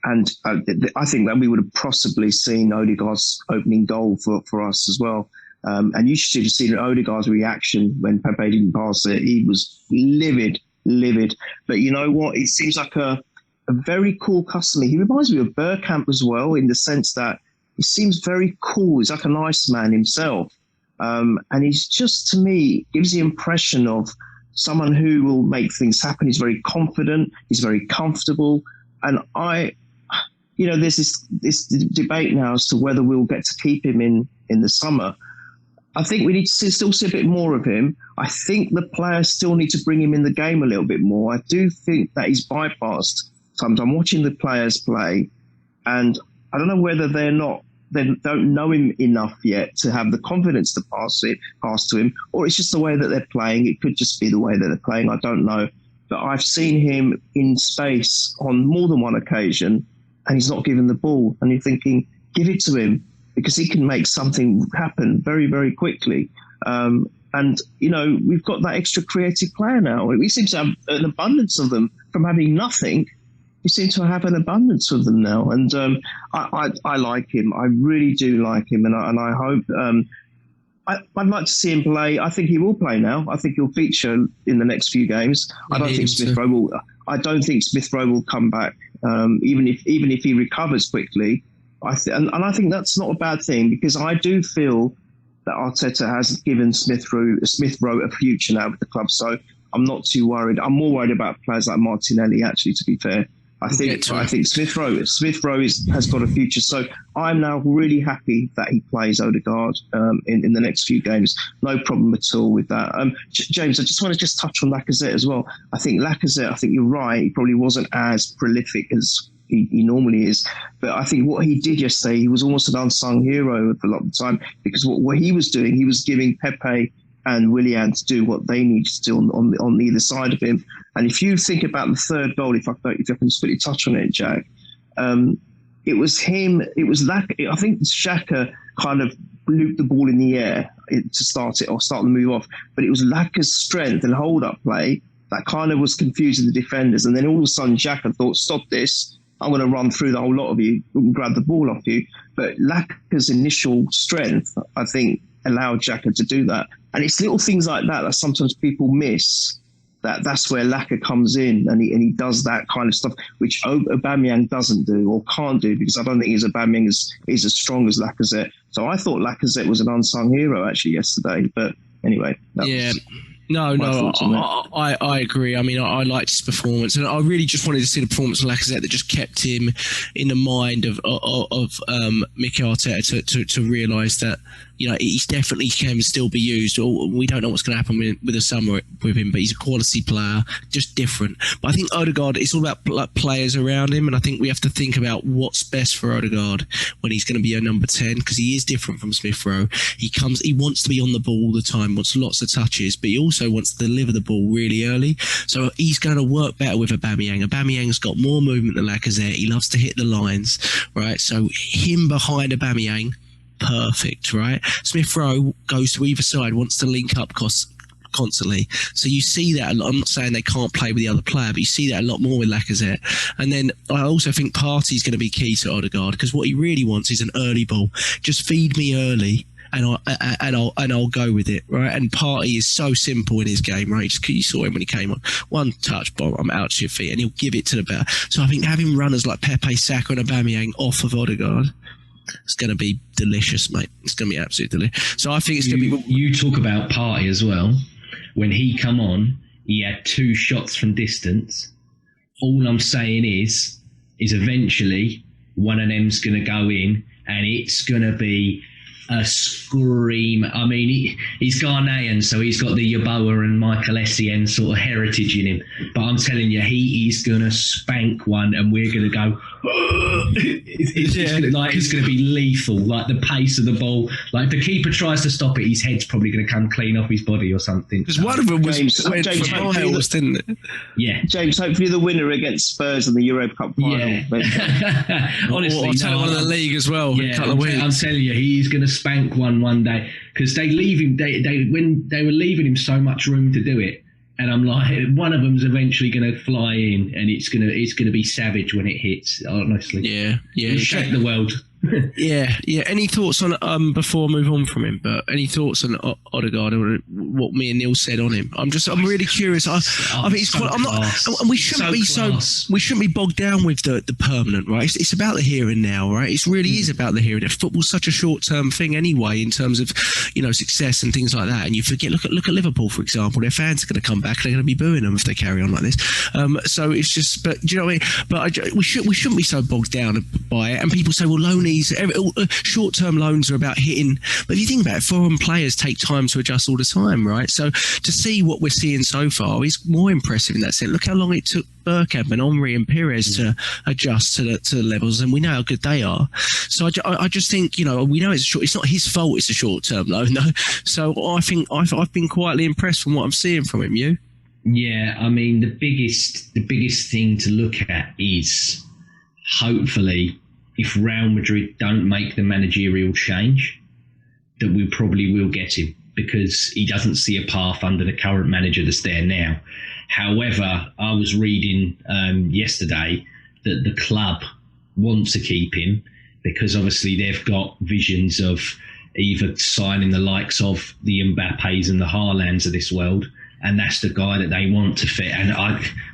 And I think that we would have possibly seen Odegaard's opening goal for us as well. And you should have seen Odegaard's reaction when Pepe didn't pass it. He was livid. But you know what? He seems like a very cool customer. He reminds me of Bergkamp as well, in the sense that he seems very cool. He's like a nice man himself. And he's just, to me, gives the impression of someone who will make things happen. He's very confident. He's very comfortable. And there's this debate now as to whether we'll get to keep him in the summer. I think we need to still see a bit more of him. I think the players still need to bring him in the game a little bit more. I do think that he's bypassed. Sometimes I'm watching the players play, and I don't know whether they don't know him enough yet to have the confidence to pass to him, or it's just the way that they're playing. It could just be the way that they're playing. I don't know. But I've seen him in space on more than one occasion, and he's not given the ball. And you're thinking, give it to him, because he can make something happen very, very quickly. We've got that extra creative player now. We seem to have an abundance of them from having nothing. We seem to have an abundance of them now. And I like him. I really do like him. And I hope... I'd like to see him play. I think he will play now. I think he'll feature in the next few games. I don't think Smith-Rowe will come back, even if he recovers quickly. I think that's not a bad thing, because I do feel that Arteta has given Smith-Rowe a future now with the club. So I'm not too worried. I'm more worried about players like Martinelli, actually, to be fair. I think Smith-Rowe has got a future. So I'm now really happy that he plays Odegaard in the next few games. No problem at all with that. James, I just want to touch on Lacazette as well. I think you're right. He probably wasn't as prolific as he normally is. But I think what he did yesterday, he was almost an unsung hero for a lot of the time, because what he was doing, he was giving Pepe and Willian to do what they needed to do on either side of him. And if you think about the third goal, if I can just quickly touch on it, Jack, it was him. It was Laca. I think Xhaka kind of looped the ball in the air to start it or start the move off. But it was Laca's strength and hold-up play that kind of was confusing the defenders. And then all of a sudden, Xhaka thought, stop this. I'm going to run through the whole lot of you and grab the ball off you. But Laca's initial strength, I think, allowed Xhaka to do that. And it's little things like that sometimes people miss. That's where Laca comes in, and he does that kind of stuff, which Aubameyang doesn't do or can't do, because I don't think Aubameyang is as strong as Lacazette. So I thought Lacazette was an unsung hero actually yesterday. But anyway,
I agree. I mean, I liked his performance, and I really just wanted to see the performance of Lacazette that just kept him in the mind of Mikel Arteta to realise that, you know, he's definitely can still be used. We don't know what's going to happen with the summer with him, but he's a quality player, just different. But I think Odegaard, it's all about players around him, and I think we have to think about what's best for Odegaard when he's going to be a number 10, because he is different from Smith-Rowe. He wants to be on the ball all the time, wants lots of touches, but he also wants to deliver the ball really early. So he's going to work better with Aubameyang. Aubameyang's got more movement than Lacazette. He loves to hit the lines, right? So him behind Aubameyang, perfect, right? Smith-Rowe goes to either side, wants to link up constantly. So you see that a lot. I'm not saying they can't play with the other player, but you see that a lot more with Lacazette. And then I also think Partey's going to be key to Odegaard, because what he really wants is an early ball. Just feed me early, and I'll go with it, right? And Partey is so simple in his game, right? You saw him when he came on. One touch, bomb, I'm out to your feet, and he'll give it to the better. So I think having runners like Pepe, Xhaka, and Aubameyang off of Odegaard, it's going to be delicious, mate. It's going to be absolutely delicious. So I think it's going to be...
You talk about Partey as well. When he come on, he had 2 shots from distance. All I'm saying is eventually one of them's going to go in, and it's going to be a scream. I mean, he's Ghanaian, so he's got the Yeboah and Michael Essien sort of heritage in him. But I'm telling you, he is going to spank one, and we're going to go... It's going to be lethal, like the pace of the ball. Like if the keeper tries to stop it, his head's probably going to come clean off his body or something.
Because one of them was James, didn't it?
Yeah.
James, hopefully the winner against Spurs in the Euro Cup final.
Yeah. Honestly,
I'll tell him one of the league as well.
Yeah, I'm telling you, he's going to spank one day, because they leave him. When they were leaving him so much room to do it. And I'm like, one of them's eventually going to fly in, and it's going to be savage when it hits. Honestly,
yeah.
It'll shake the world.
yeah. Any thoughts on before I move on from him? But any thoughts on Odegaard or what me and Neil said on him? I'm really curious. I think it's quite. I'm not. And we shouldn't we shouldn't be bogged down with the permanent, right? It's about the here and now, right? It really is about the here and now. Football's such a short term thing anyway, in terms of success and things like that. And you forget. Look at Liverpool, for example. Their fans are going to come back. They're going to be booing them if they carry on like this. So it's just. But do you know what I mean? But we shouldn't be so bogged down by it. And people say, well, short-term loans are about hitting, but if you think about it, foreign players take time to adjust all the time, right? So to see what we're seeing so far is more impressive in that sense. Look how long it took Bergkamp and Henry and Perez to adjust to the levels, and we know how good they are. So I just think, we know it's not his fault it's a short-term loan, no. So I think I've been quietly impressed from what I'm seeing from him. You?
Yeah, I mean the biggest thing to look at is hopefully, if Real Madrid don't make the managerial change, that we probably will get him, because he doesn't see a path under the current manager that's there now. However, I was reading yesterday that the club want to keep him, because obviously they've got visions of either signing the likes of the Mbappes and the Haalands of this world, and that's the guy that they want to fit. And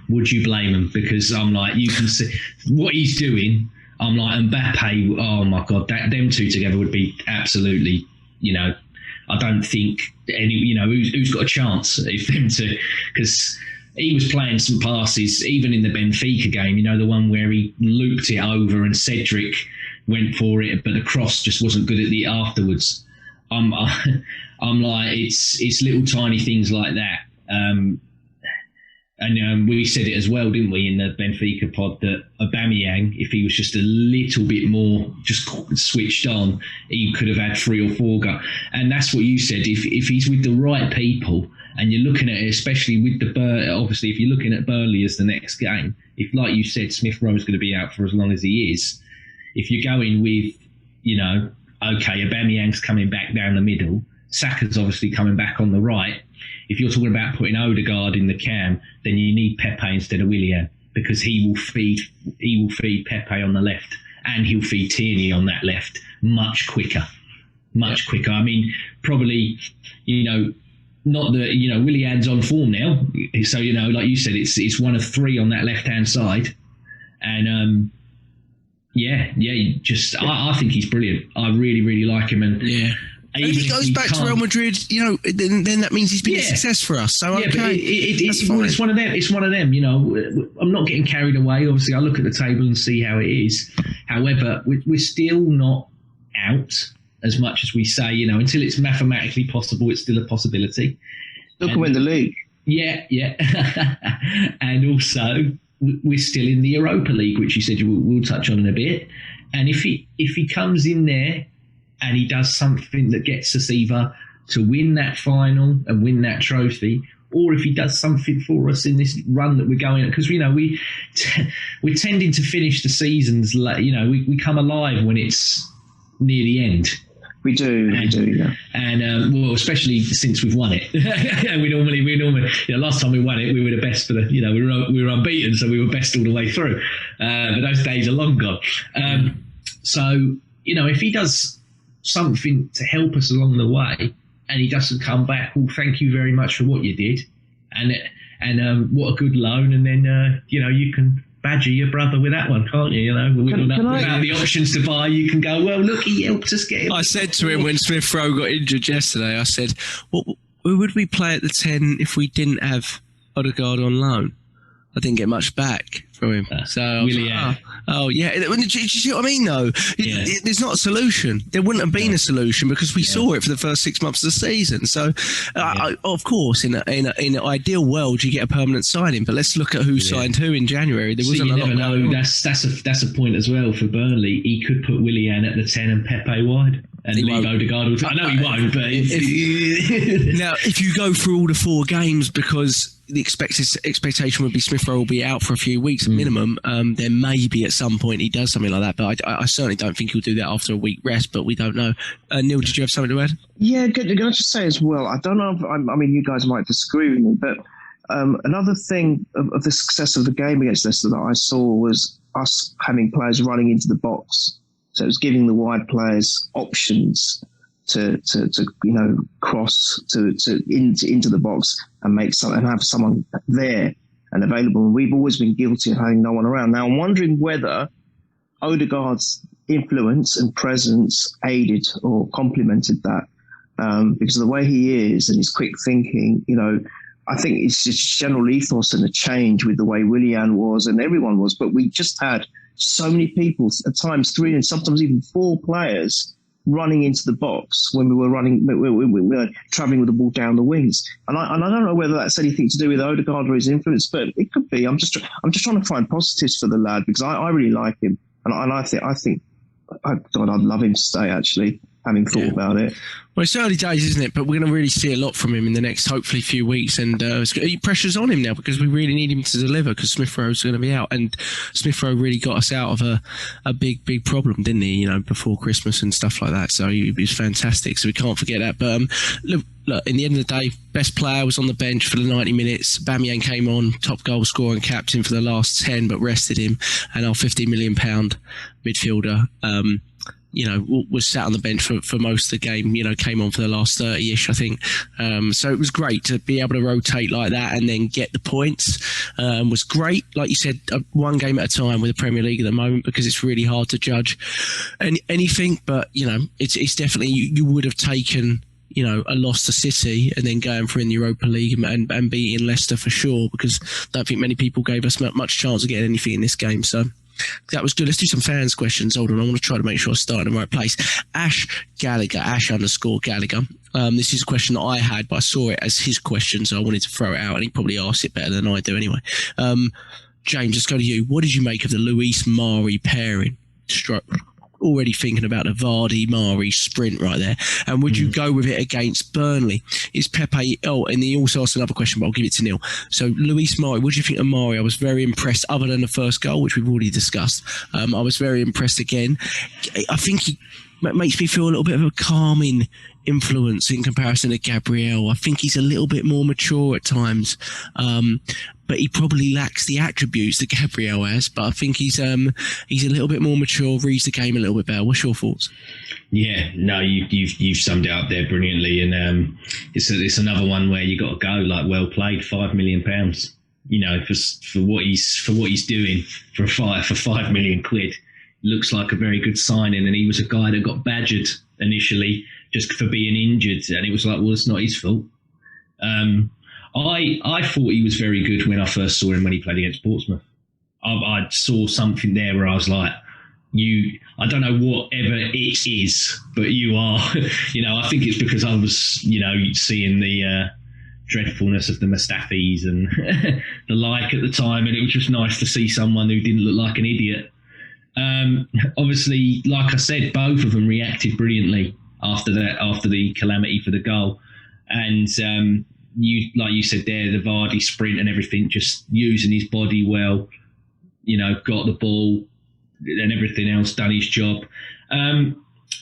would you blame him? Because I'm like, you can see what he's doing. I'm like, Mbappe, oh my God, them two together would be absolutely, I don't think who's got a chance if them two, because he was playing some passes, even in the Benfica game, the one where he looped it over and Cedric went for it, but the cross just wasn't good at the afterwards. I'm like, it's little tiny things like that. And we said it as well, didn't we, in the Benfica pod, that Aubameyang, if he was just a little bit more just switched on, he could have had 3 or 4 goals. And that's what you said. If he's with the right people, and you're looking at it, especially with obviously, if you're looking at Burnley as the next game, if, like you said, Smith-Rowe is going to be out for as long as he is, if you're going with, okay, Aubameyang's coming back down the middle, Saka's obviously coming back on the right. If you're talking about putting Odegaard in the cam, then you need Pepe instead of Willian, because he will feed Pepe on the left, and he'll feed Tierney on that left much quicker. I mean, probably, not that, Willian's on form now. So, like you said, it's one of 3 on that left-hand side. And, I think he's brilliant. I really, really like him. And
if he goes back to Real Madrid, then that means he's been a success for us. So, okay.
It's one of them. It's one of them. I'm not getting carried away. Obviously, I look at the table and see how it is. However, we're still not out as much as we say, until it's mathematically possible, it's still a possibility.
Look who win the league.
Yeah. And also, we're still in the Europa League, which you said we'll touch on in a bit. And if he comes in there and he does something that gets us either to win that final and win that trophy, or if he does something for us in this run that we're going on, because we're tending to finish the seasons, we come alive when it's near the end.
We do, yeah.
And especially since we've won it. we normally, last time we won it, we were the best for the, we were unbeaten, so we were best all the way through. But those days are long gone. So, if he does something to help us along the way, and he doesn't come back, well, thank you very much for what you did, and what a good loan, and then you can badger your brother with that one, can't you? Without the options to buy, you can go, well, look, he helped us get him.
I said to him when Smith-Rowe got injured yesterday, I said, who would we play at the 10 if we didn't have Odegaard on loan? I didn't get much back from him. So Willian. Yeah. Do you see what I mean, though? There's not a solution. There wouldn't have been a solution because we saw it for the first 6 months of the season. So, of course, in an ideal world, you get a permanent signing. But let's look at who signed who in January. There wasn't a lot.
No, that's a point as well for Burnley. He could put Willian at the 10 and Pepe wide. And leave Odegaard. I know he won't, but
now, if you go through all the 4 games, because the expectation would be Smith-Rowe will be out for a few weeks minimum, then maybe at some point he does something like that. But I certainly don't think he'll do that after a week rest, but we don't know. Neil, did you have something to add?
Yeah, can I just say as well, I don't know if, I mean, you guys might disagree with me, but another thing of the success of the game against Leicester that I saw was us having players running into the box. So it was giving the wide players options to cross into the box and have someone there and available. And we've always been guilty of having no one around. Now I'm wondering whether Odegaard's influence and presence aided or complemented that, because of the way he is and his quick thinking. I think it's just general ethos and a change with the way Willian was and everyone was. But we just had so many people, at times 3 and sometimes even 4 players running into the box when we were travelling with the ball down the wings. And I don't know whether that's anything to do with Odegaard or his influence, but it could be. I'm just trying to find positives for the lad because I really like him, and I think I'd love him to stay actually. Having thought about it.
Well, it's early days, isn't it? But we're going to really see a lot from him in the next, hopefully, few weeks. And pressure's on him now because we really need him to deliver because Smith-Rowe's going to be out. And Smith-Rowe really got us out of a big problem, didn't he? Before Christmas and stuff like that. So he was fantastic. So we can't forget that. But look, in the end of the day, best player was on the bench for the 90 minutes. Aubameyang came on, top goal scorer and captain for the last 10, but rested him. And our £50 million midfielder, was sat on the bench for most of the game, came on for the last 30-ish, I think. So it was great to be able to rotate like that and then get the points. Was great. Like you said, one game at a time with the Premier League at the moment because it's really hard to judge anything. But, it's definitely, you would have taken a loss to City and then going through in the Europa League and beating Leicester for sure, because I don't think many people gave us much chance of getting anything in this game. So that was good. Let's do some fans questions. Hold on, I want to try to make sure I start in the right place. Ash _Gallagher. This is a question that I had, but I saw it as his question, so I wanted to throw it out, and he probably asked it better than I do anyway. James, let's go to you. What did you make of the Luis Mari pairing? Already thinking about the Vardy-Mari sprint right there. And would you go with it against Burnley? Is Pepe... Oh, and he also asked another question, but I'll give it to Neil. So, Luis Mari, what do you think of Mari? I was very impressed, other than the first goal, which we've already discussed. I was very impressed again. I think he makes me feel a little bit of a calming influence in comparison to Gabriel. I think he's a little bit more mature at times. But he probably lacks the attributes that Gabriel has. But I think he's a little bit more mature, reads the game a little bit better. What's your thoughts?
Yeah, no, you've summed it up there brilliantly, and it's another one where you got to go like, well played, £5 million. For what he's doing for £5 million, looks like a very good signing. And he was a guy that got badgered initially just for being injured, and it was like, well, it's not his fault. I thought he was very good when I first saw him when he played against Portsmouth. I saw something there where I was like, I don't know whatever it is, but you are, I think it's because I was, seeing the dreadfulness of the Mustafis and the like at the time, and it was just nice to see someone who didn't look like an idiot. Obviously, like I said, both of them reacted brilliantly after the calamity for the goal. And like you said there, the Vardy sprint and everything, just using his body well, got the ball and everything else, done his job.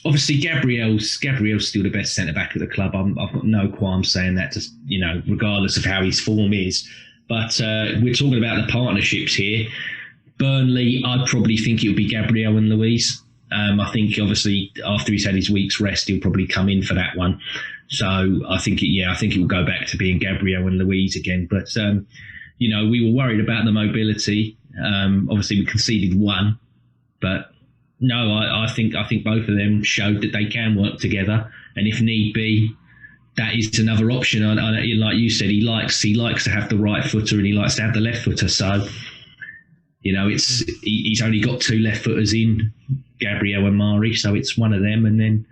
Obviously, Gabriel's still the best centre-back at the club. I've got no qualms saying that, regardless of how his form is. But we're talking about the partnerships here. Burnley, I'd probably think it would be Gabriel and Luis. I think, obviously, after he's had his week's rest, he'll probably come in for that one. So I think it will go back to being Gabriel and Luis again. But, we were worried about the mobility. Obviously, we conceded one. But, no, I think both of them showed that they can work together. And if need be, that is another option. Like you said, he likes to have the right footer and he likes to have the left footer. So... he's only got two left footers in, Gabriel and Mari, so it's one of them, and then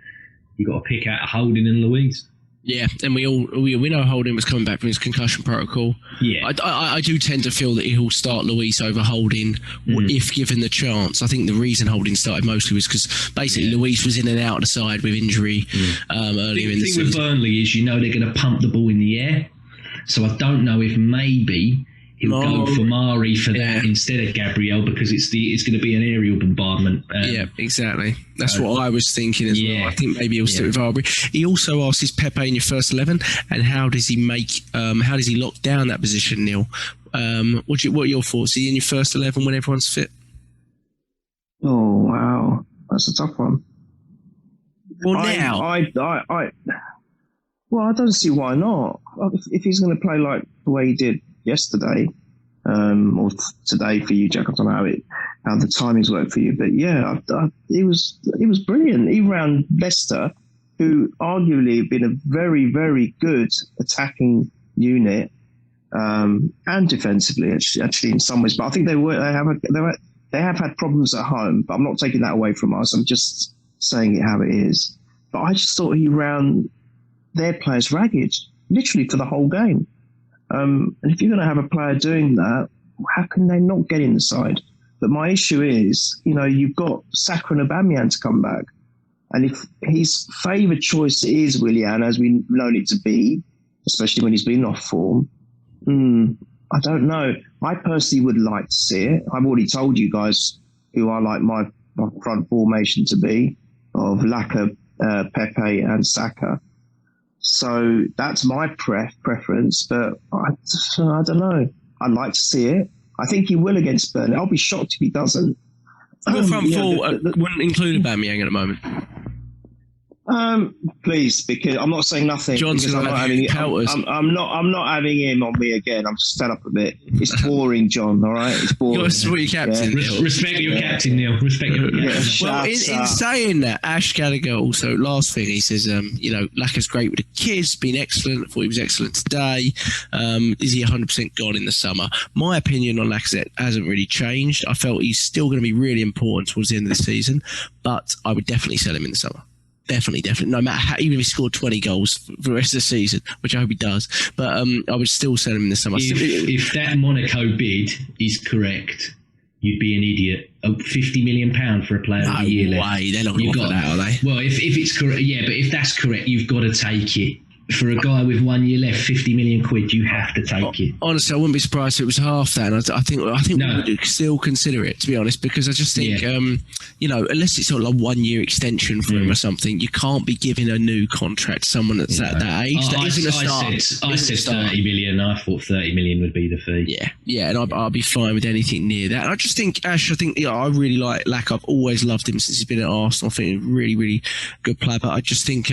you got to pick out Holding and Luis.
Yeah, and we know Holding was coming back from his concussion protocol. Yeah, I do tend to feel that he'll start Luis over Holding if given the chance. I think the reason Holding started mostly was because basically Luis was in and out of the side with injury earlier in the season. The thing with Burnley is, they're going to pump the ball in the air, so I don't know if maybe he'll go for Mari for that instead of Gabriel, because it's going to be an aerial bombardment. Yeah, exactly. That's what I was thinking as well. I think maybe he'll stick with Aubrey. He also asked, is Pepe in your first 11, and how does he lock down that position, Neil? What are your thoughts? Is he in your first 11 when everyone's fit?
Oh wow, that's a tough one.
Well,
I don't see why not. If he's going to play like the way he did yesterday, or today for you, Jack, I don't know how the timings work for you, but yeah, he was brilliant. He ran Leicester, who arguably have been a very, very good attacking unit, and defensively actually in some ways. But I think they have had problems at home. But I'm not taking that away from us. I'm just saying it how it is. But I just thought he ran their players ragged, literally for the whole game. And if you're going to have a player doing that, how can they not get in the side? But my issue is, you've got Xhaka and Aubameyang to come back. And if his favoured choice is Willian, as we know it to be, especially when he's been off form, I don't know. I personally would like to see it. I've already told you guys who I like my front formation to be, of Laca, Pepe and Xhaka. So that's my preference, but I don't know. I'd like to see it. I think he will against Burnley. I'll be shocked if he doesn't.
Your front four wouldn't include Aubameyang at the moment.
Please, because I'm not saying nothing.
Johnson,
I'm not having
pelters.
I'm not having him on me again. I'm just fed up a bit. It's boring, John. All right, it's boring.
You're a sweet captain, Neil.
Respect your captain, Neil. Respect your captain.
Well, in saying that, Ash Gallagher also, last thing, he says, Laca's great with the kids, been excellent. Thought he was excellent today. Is he 100% gone in the summer? My opinion on Lacazette hasn't really changed. I felt he's still going to be really important towards the end of the season, but I would definitely sell him in the summer. Definitely. No matter how, even if he scored 20 goals for the rest of the season, which I hope he does, but I would still sell him in the summer.
If that Monaco bid is correct, you'd be an idiot. £50 million for a player of the year left.
No way, they're not going to offer that, are they?
Well, if it's correct, yeah, but if that's correct, you've got to take it. For a guy with 1 year left, 50 million quid, you have to take it.
Honestly, I wouldn't be surprised if it was half that. And I think
No.
we would still consider it, to be honest, because I just think, unless it's sort of like 1 year extension for him or something, you can't be giving a new contract to someone that's at that age. That isn't a start.
I said 30 million. I thought 30 million would be the fee.
Yeah, and I'll be fine with anything near that. And I just think, Ash, I really like Laca. I've always loved him since he's been at Arsenal. I think he's a really, really good player. But I just think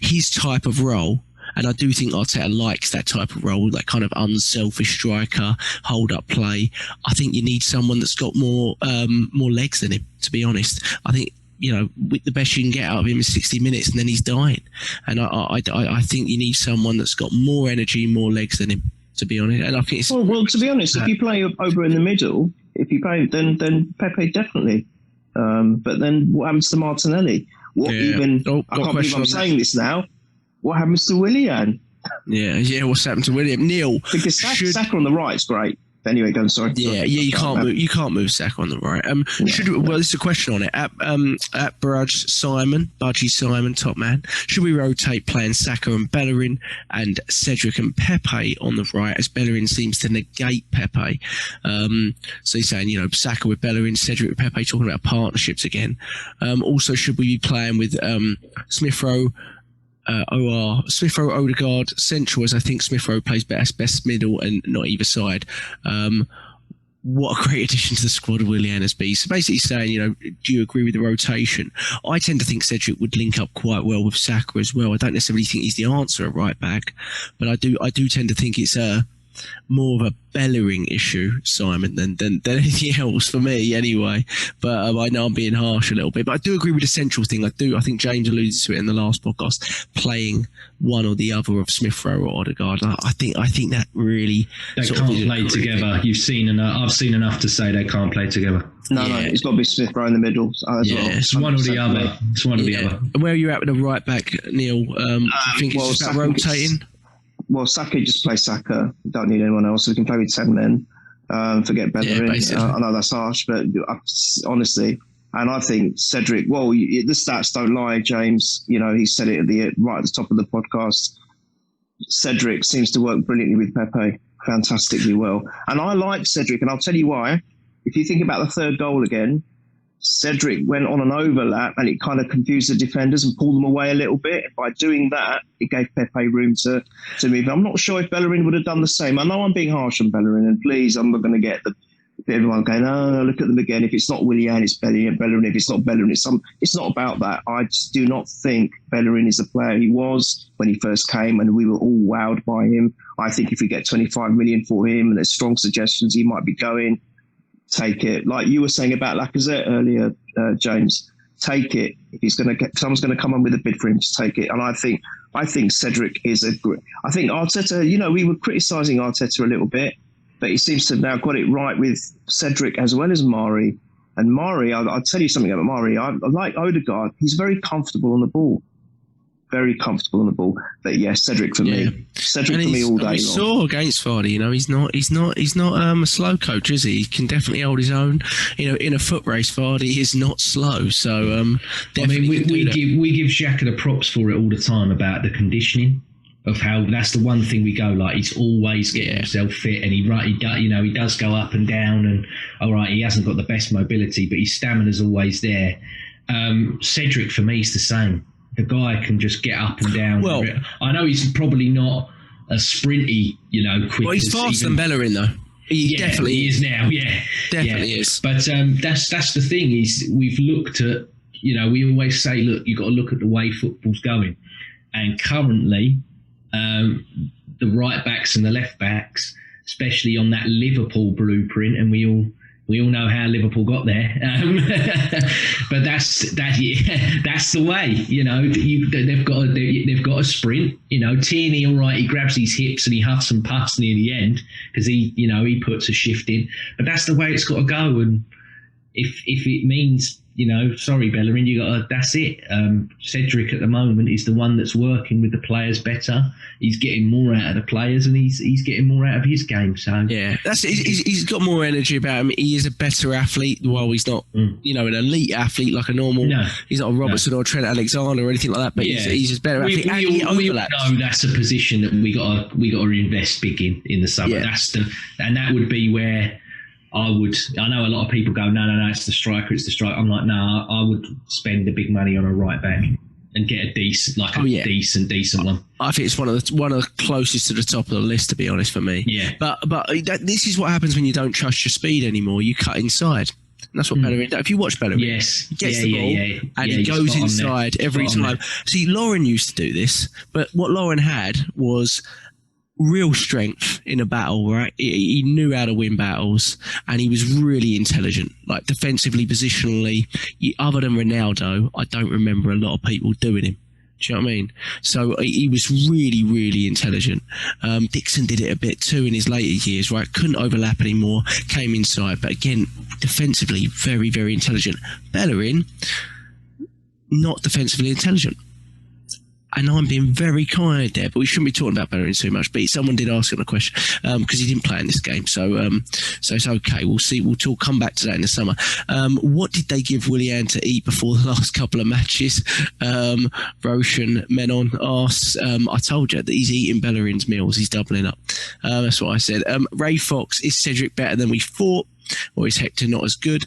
his type of role, and I do think Arteta likes that type of role, that kind of unselfish striker, hold-up play. I think you need someone that's got more legs than him, to be honest. I think, the best you can get out of him is 60 minutes and then he's dying. And I think you need someone that's got more energy, more legs than him, to be honest. And I think it's...
Well, to be honest, if you play over in the middle, then Pepe definitely. But then what happens to Martinelli? I can't believe I'm saying this now. What happens to Willian?
Yeah. What's happened to William? Neil,
because Saka on the right is great. Anyway, go on. Sorry.
You can't move Saka on the right. This is a question on it. At Budgie Simon, top man. Should we rotate playing Saka and Bellerin and Cedric and Pepe on the right, as Bellerin seems to negate Pepe? So he's saying, Saka with Bellerin, Cedric with Pepe, talking about partnerships again. Also, should we be playing with Smith-Rowe? Smith-Rowe, Odegaard, central, as I think Smith-Rowe plays best middle and not either side. What a great addition to the squad of Willian has been. So basically saying, do you agree with the rotation? I tend to think Cedric would link up quite well with Saka as well. I don't necessarily think he's the answer at right back, but I do tend to think it's more of a Bellerin issue, Simon, than anything else for me anyway. But I know I'm being harsh a little bit, but I do agree with the central thing. I think James alluded to it in the last podcast, playing one or the other of Smith-Rowe or Odegaard. I think that really
they can't play together. You've seen enough. I've seen enough to say they can't play together.
No, it's got to be Smith-Rowe in the middle as well.
It's one or the other. It's one or the other.
And where are you at with the right back, Neil? Do you think it's just about rotating?
Well, Saka, just play Saka. Don't need anyone else. We can play with 10 men. Forget Bellerin. I know that's harsh, but honestly, and I think Cedric, the stats don't lie, James. He said it right at the top of the podcast. Cedric seems to work brilliantly with Pepe, fantastically well. And I like Cedric, and I'll tell you why. If you think about the third goal again, Cedric went on an overlap and it kind of confused the defenders and pulled them away a little bit. By doing that, it gave Pepe room to move. I'm not sure if Bellerin would have done the same. I know I'm being harsh on Bellerin, and please, I'm not going to get everyone going, look at them again. If it's not Willian, it's Bellerin. If it's not Bellerin, it's not about that. I just do not think Bellerin is the player he was when he first came, and we were all wowed by him. I think if we get 25 million for him, and there's strong suggestions he might be going, take it. Like you were saying about Lacazette earlier, James, take it. If someone's going to come on with a bid for him, just take it. And I think Cedric is I think Arteta, we were criticising Arteta a little bit, but he seems to have now got it right with Cedric as well as Mari. And Mari, I'll tell you something about Mari. I like Odegaard. He's very comfortable on the ball. Very comfortable on the ball. But yeah, Cedric for me. Cedric for me all day long. We
saw against Vardy, he's not a slow coach, is he? He can definitely hold his own. In a foot race, Vardy is not slow. So
we give Xhaka the props for it all the time about the conditioning. Of how that's the one thing we go like he's always getting himself fit, and he does go up and down, and all right, he hasn't got the best mobility, but his stamina's always there. Cedric for me is the same. The guy can just get up and down. Well, I know he's probably not a sprinty, quick.
Well, he's faster than Bellerin though. He definitely
is now. Yeah,
definitely is.
But that's the thing is we've looked at we always say, look, you've got to look at the way football's going. And currently, the right backs and the left backs, especially on that Liverpool blueprint, and we all know how Liverpool got there. But that's the way. They've got a sprint. Tierney, all right, he grabs his hips and he huffs and puffs near the end because he puts a shift in. But that's the way it's got to go. And if it means, sorry, Bellerin, that's it. Cedric at the moment is the one that's working with the players better. He's getting more out of the players, and he's getting more out of his game. So
yeah, he's got more energy about him. He is a better athlete. While he's not, an elite athlete like a normal. No, he's not a Robertson or Trent Alexander or anything like that. But he's just better athlete. We know
that's a position that we got to invest big in the summer.
Yeah.
And that would be where. I know a lot of people go, no, it's the striker. I'm like, no, I would spend the big money on a right back and get a decent one.
I think it's one of the closest to the top of the list, to be honest, for me.
Yeah.
But this is what happens when you don't trust your speed anymore. You cut inside. And that's what Bellerin does. If you watch Bellerin,
yes.
he gets the ball and he goes inside every time. See, Lauren used to do this, but what Lauren had was real strength in a battle, right? He knew how to win battles, and he was really intelligent, like defensively, positionally. Other than Ronaldo, I don't remember a lot of people doing him. Do you know what I mean? So he was really, really intelligent. Dixon did it a bit too in his later years, right? Couldn't overlap anymore, came inside, but again, defensively, very, very intelligent. Bellerin, not defensively intelligent. And I'm being very kind there, but we shouldn't be talking about Bellerin too much. But someone did ask him a question because he didn't play in this game, so it's okay. We'll see. We'll come back to that in the summer. What did they give Willian to eat before the last couple of matches? Roshan Menon asks. I told you that he's eating Bellerin's meals. He's doubling up. That's what I said. Ray Fox, is Cedric better than we thought, or is Hector not as good?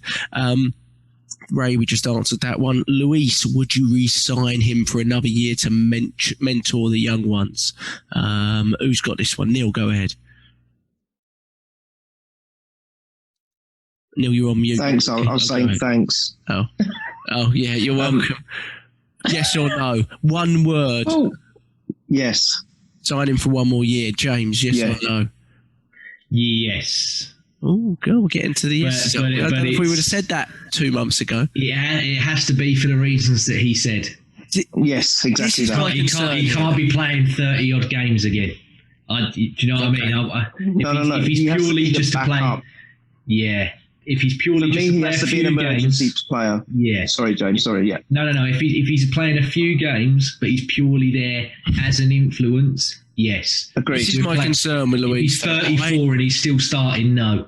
Ray, we just answered that one. Luis, would you re-sign him for another year to mentor the young ones? Who's got this one? Neil, go ahead. Neil, you're on mute.
Thanks. I was saying thanks.
Oh, yeah, you're welcome. Yes or no? One word.
Oh, yes.
Sign him for one more year. James, yes or no?
Yes.
Oh, God, we're getting to the yes. I don't know if we would have said that 2 months ago.
Yeah, it has to be for the reasons that he said.
Yes, exactly that.
He can't be playing 30-odd games again. Do you know what I mean? If he's purely just to play... Up. Yeah. If he's purely just to play a few games...
player.
Yeah.
Sorry, James. Sorry, yeah.
No. If he's playing a few games, but he's purely there as an influence... Yes.
Agreed.
This is my concern with Luis.
He's 34 and he's still starting. No.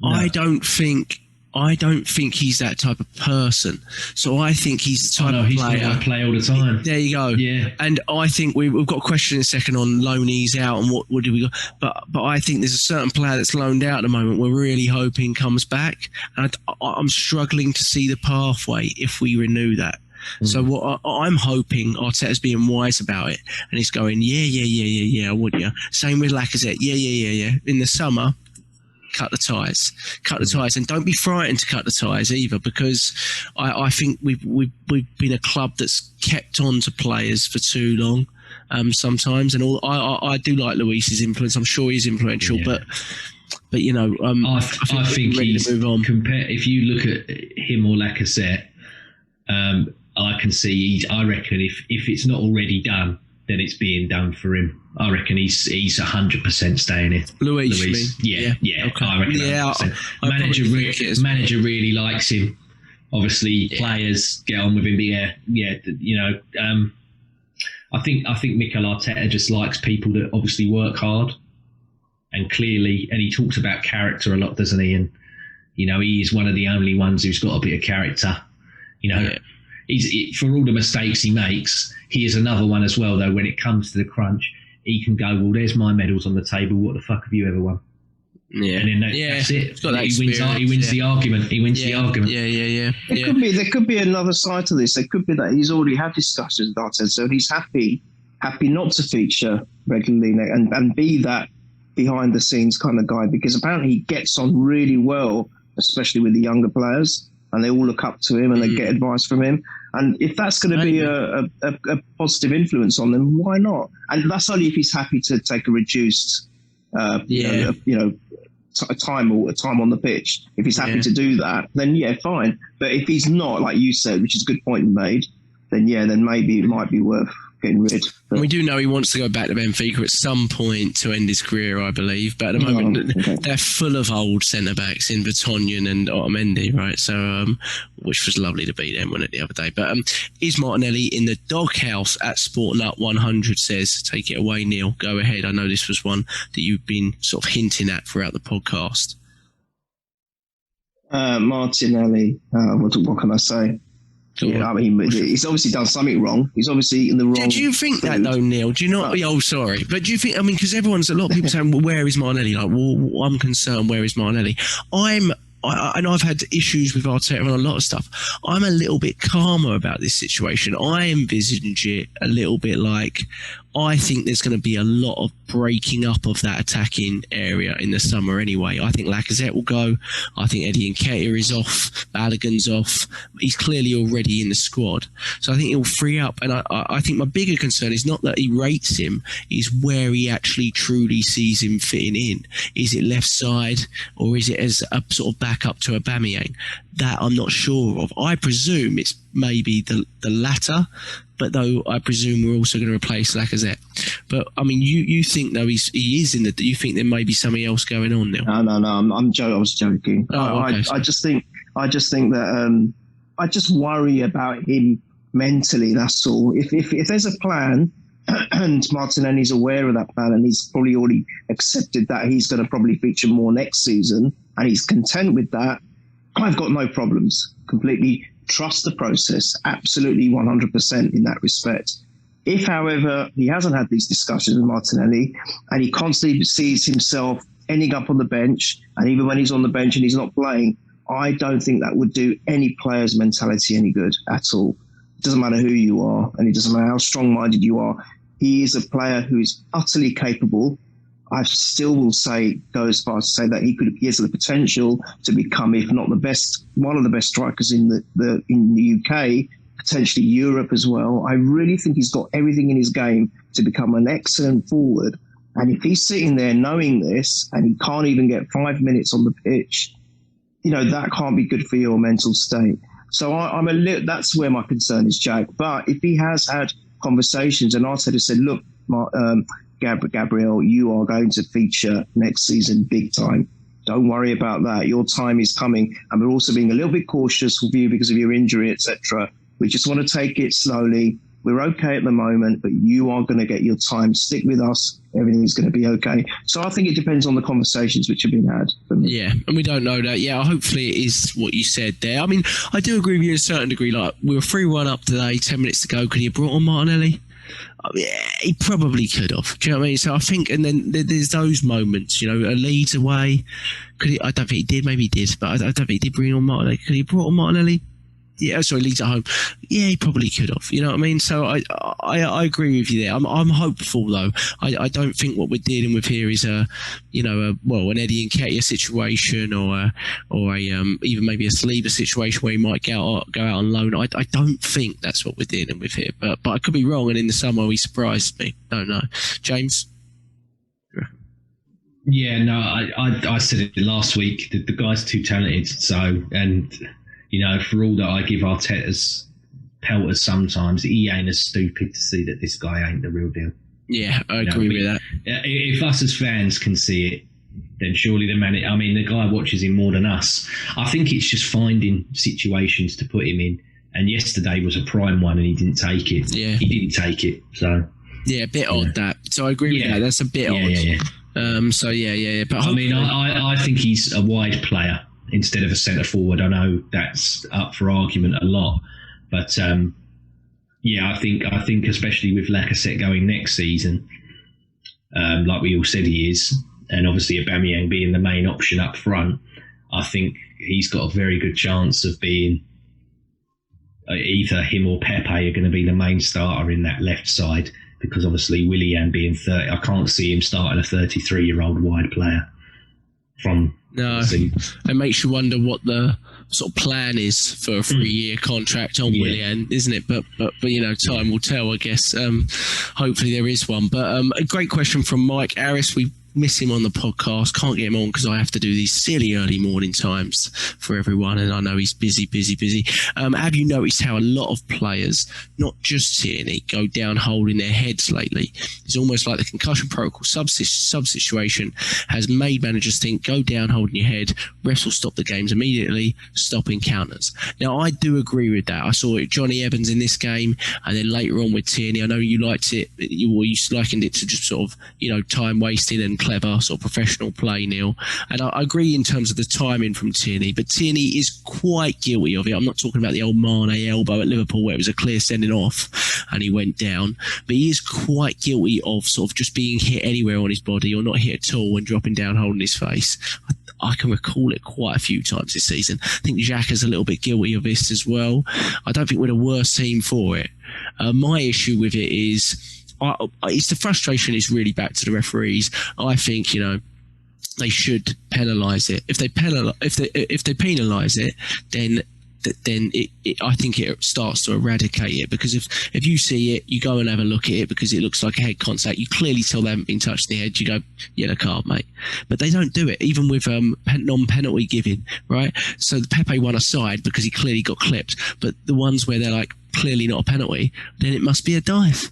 I don't think he's that type of person. So I think he's the type of player.
He's going to play all the time.
There you go.
Yeah.
And I think we've got a question in a second on loanees out and what do we got. But I think there's a certain player that's loaned out at the moment we're really hoping comes back. And I'm struggling to see the pathway if we renew that. So what I'm hoping Arteta's being wise about it, and he's going, yeah, I would, yeah. Same with Lacazette, yeah. In the summer, cut the ties, and don't be frightened to cut the ties either, because I think we've been a club that's kept on to players for too long sometimes, and I do like Luis's influence. I'm sure he's influential, but you know,
I think he's move on. If you look at him or Lacazette. I can see. I reckon if it's not already done, then it's being done for him. I reckon he's 100% staying in.
Luis.
Yeah. Okay. I reckon. Yeah, manager really likes him. Obviously, players get on with him. You know. I think Mikel Arteta just likes people that obviously work hard and clearly, and he talks about character a lot, doesn't he? And you know, he is one of the only ones who's got a bit of character. You know. Yeah. For all the mistakes he makes, he is another one as well, though. When it comes to the crunch, he can go, well, there's my medals on the table. What the fuck have you ever won?
Yeah.
And then that's it. He wins the argument. He wins the argument.
Yeah.
There could be another side to this. There could be that he's already had discussions with Arteta, so he's happy not to feature regularly and be that behind the scenes kind of guy, because apparently he gets on really well, especially with the younger players. And they all look up to him and they get advice from him. And if that's going to be a positive influence on them, why not? And that's only if he's happy to take a reduced, time on the pitch. If he's happy to do that, then fine. But if he's not, like you said, which is a good point you made, then maybe it might be worth getting rid.
But we do know he wants to go back to Benfica at some point to end his career, I believe. But at the moment, they're full of old centre-backs in Vertonghen and Otamendi, right? So, which was lovely to beat them, wasn't it, the other day? But is Martinelli in the doghouse at Sportnut 100 says, take it away, Neil. Go ahead. I know this was one that you've been sort of hinting at throughout the podcast.
Martinelli, what can I say? Yeah, I mean, he's obviously done something wrong. He's obviously in the wrong.
Do you think that though, Neil? Do you not? Oh, sorry, but do you think? I mean, because a lot of people saying, "Well, where is Martinelli?" Like, well, I'm concerned. Where is Martinelli? I know I've had issues with Arteta on a lot of stuff. I'm a little bit calmer about this situation. I envisage it a little bit like I think there's going to be a lot of breaking up of that attacking area in the summer anyway. I think Lacazette will go. I think Eddie Nketiah is off. Balogun's off. He's clearly already in the squad. So I think he'll free up. And I think my bigger concern is not that he rates him, is where he actually truly sees him fitting in. Is it left side or is it as a sort of backup to Aubameyang? That I'm not sure of. I presume it's maybe the latter, but though I presume we're also going to replace Lacazette. But I mean, you think though he is in the? You think there may be something else going on now?
No. I was joking.
Okay.
I just think that I just worry about him mentally. That's all. If there's a plan, and Martinelli's aware of that plan, and he's probably already accepted that he's going to probably feature more next season, and he's content with that, I've got no problems. Completely trust the process, absolutely 100% in that respect. If, however, he hasn't had these discussions with Martinelli and he constantly sees himself ending up on the bench, and even when he's on the bench and he's not playing, I don't think that would do any player's mentality any good at all. It doesn't matter who you are, and it doesn't matter how strong-minded you are. He is a player who is utterly capable. I still will go as far as to say that he has the potential to become, if not the best, one of the best strikers in the UK, potentially Europe as well. I really think he's got everything in his game to become an excellent forward. And if he's sitting there knowing this and he can't even get 5 minutes on the pitch, that can't be good for your mental state. So that's where my concern is, Jack. But if he has had conversations and Arteta said, look, Gabriel, you are going to feature next season big time. Don't worry about that. Your time is coming. And we're also being a little bit cautious with you because of your injury, etc. We just want to take it slowly. We're okay at the moment, but you are going to get your time. Stick with us. Everything's going to be okay. So I think it depends on the conversations which have been had.
Yeah, and we don't know that. Yeah, hopefully it is what you said there. I mean, I do agree with you to a certain degree. Like, we were 3-1 up today, 10 minutes to go. Could he have brought on Martinelli? Yeah, he probably could have. Do you know what I mean? So I think, and then there's those moments, a Leeds away. I don't think he did. Maybe he did, but I don't think he did bring on Martinelli. Could he have brought on Martinelli? Yeah, sorry, Leeds at home. Yeah, he probably could have. You know what I mean? So I agree with you there. I'm hopeful though. I don't think what we're dealing with here is an Eddie Nketiah situation or even maybe a Saliba situation where he might go out on loan. I don't think that's what we're dealing with here. But I could be wrong. And in the summer he surprised me. Don't know, James.
Yeah, no, I said it last week. The guy's too talented. So for all that I give Arteta's pelters sometimes, he ain't as stupid to see that this guy ain't the real deal.
Yeah, I agree with that.
If us as fans can see it, then surely the guy watches him more than us. I think it's just finding situations to put him in. And yesterday was a prime one and he didn't take it.
Yeah.
He didn't take it. So
yeah, a bit odd that. So I agree with that. That's a bit odd.
Yeah.
But
I think he's a wide player instead of a centre forward. I know that's up for argument a lot, but I think especially with Lacazette going next season, like we all said he is, and obviously Aubameyang being the main option up front, I think he's got a very good chance of being either him or Pepe are going to be the main starter in that left side, because obviously Willian being 30, I can't see him starting a 33-year-old wide player. from.
No, it makes you wonder what the sort of plan is for a 3-year contract on Willian, isn't it? But time will tell, I guess. Hopefully there is one. But a great question from Mike Harris. We miss him on the podcast. Can't get him on because I have to do these silly early morning times for everyone, and I know he's busy. Have you noticed how a lot of players, not just Tierney, go down holding their heads lately? It's almost like the concussion protocol sub-situation has made managers think, go down holding your head, refs will stop the games immediately, stop encounters. Now, I do agree with that. I saw it Johnny Evans in this game, and then later on with Tierney. I know you liked it, you likened it to just sort of, time wasting and clever sort of professional play, Neil. And I agree in terms of the timing from Tierney, but Tierney is quite guilty of it. I'm not talking about the old Mane elbow at Liverpool where it was a clear sending off and he went down, but he is quite guilty of sort of just being hit anywhere on his body or not hit at all and dropping down holding his face. I can recall it quite a few times this season. I think Xhaka's a little bit guilty of this as well. I don't think we're the worst team for it. My issue with it is, it's the frustration is really back to the referees. I think they should penalise it. If they penalise it, then I think it starts to eradicate it, because if you see it, you go and have a look at it because it looks like a head contact. You clearly tell they haven't been touched in the head. You go, yellow card, mate. But they don't do it, even with non-penalty giving, right? So the Pepe one aside because he clearly got clipped, but the ones where they're like clearly not a penalty, then it must be a dive.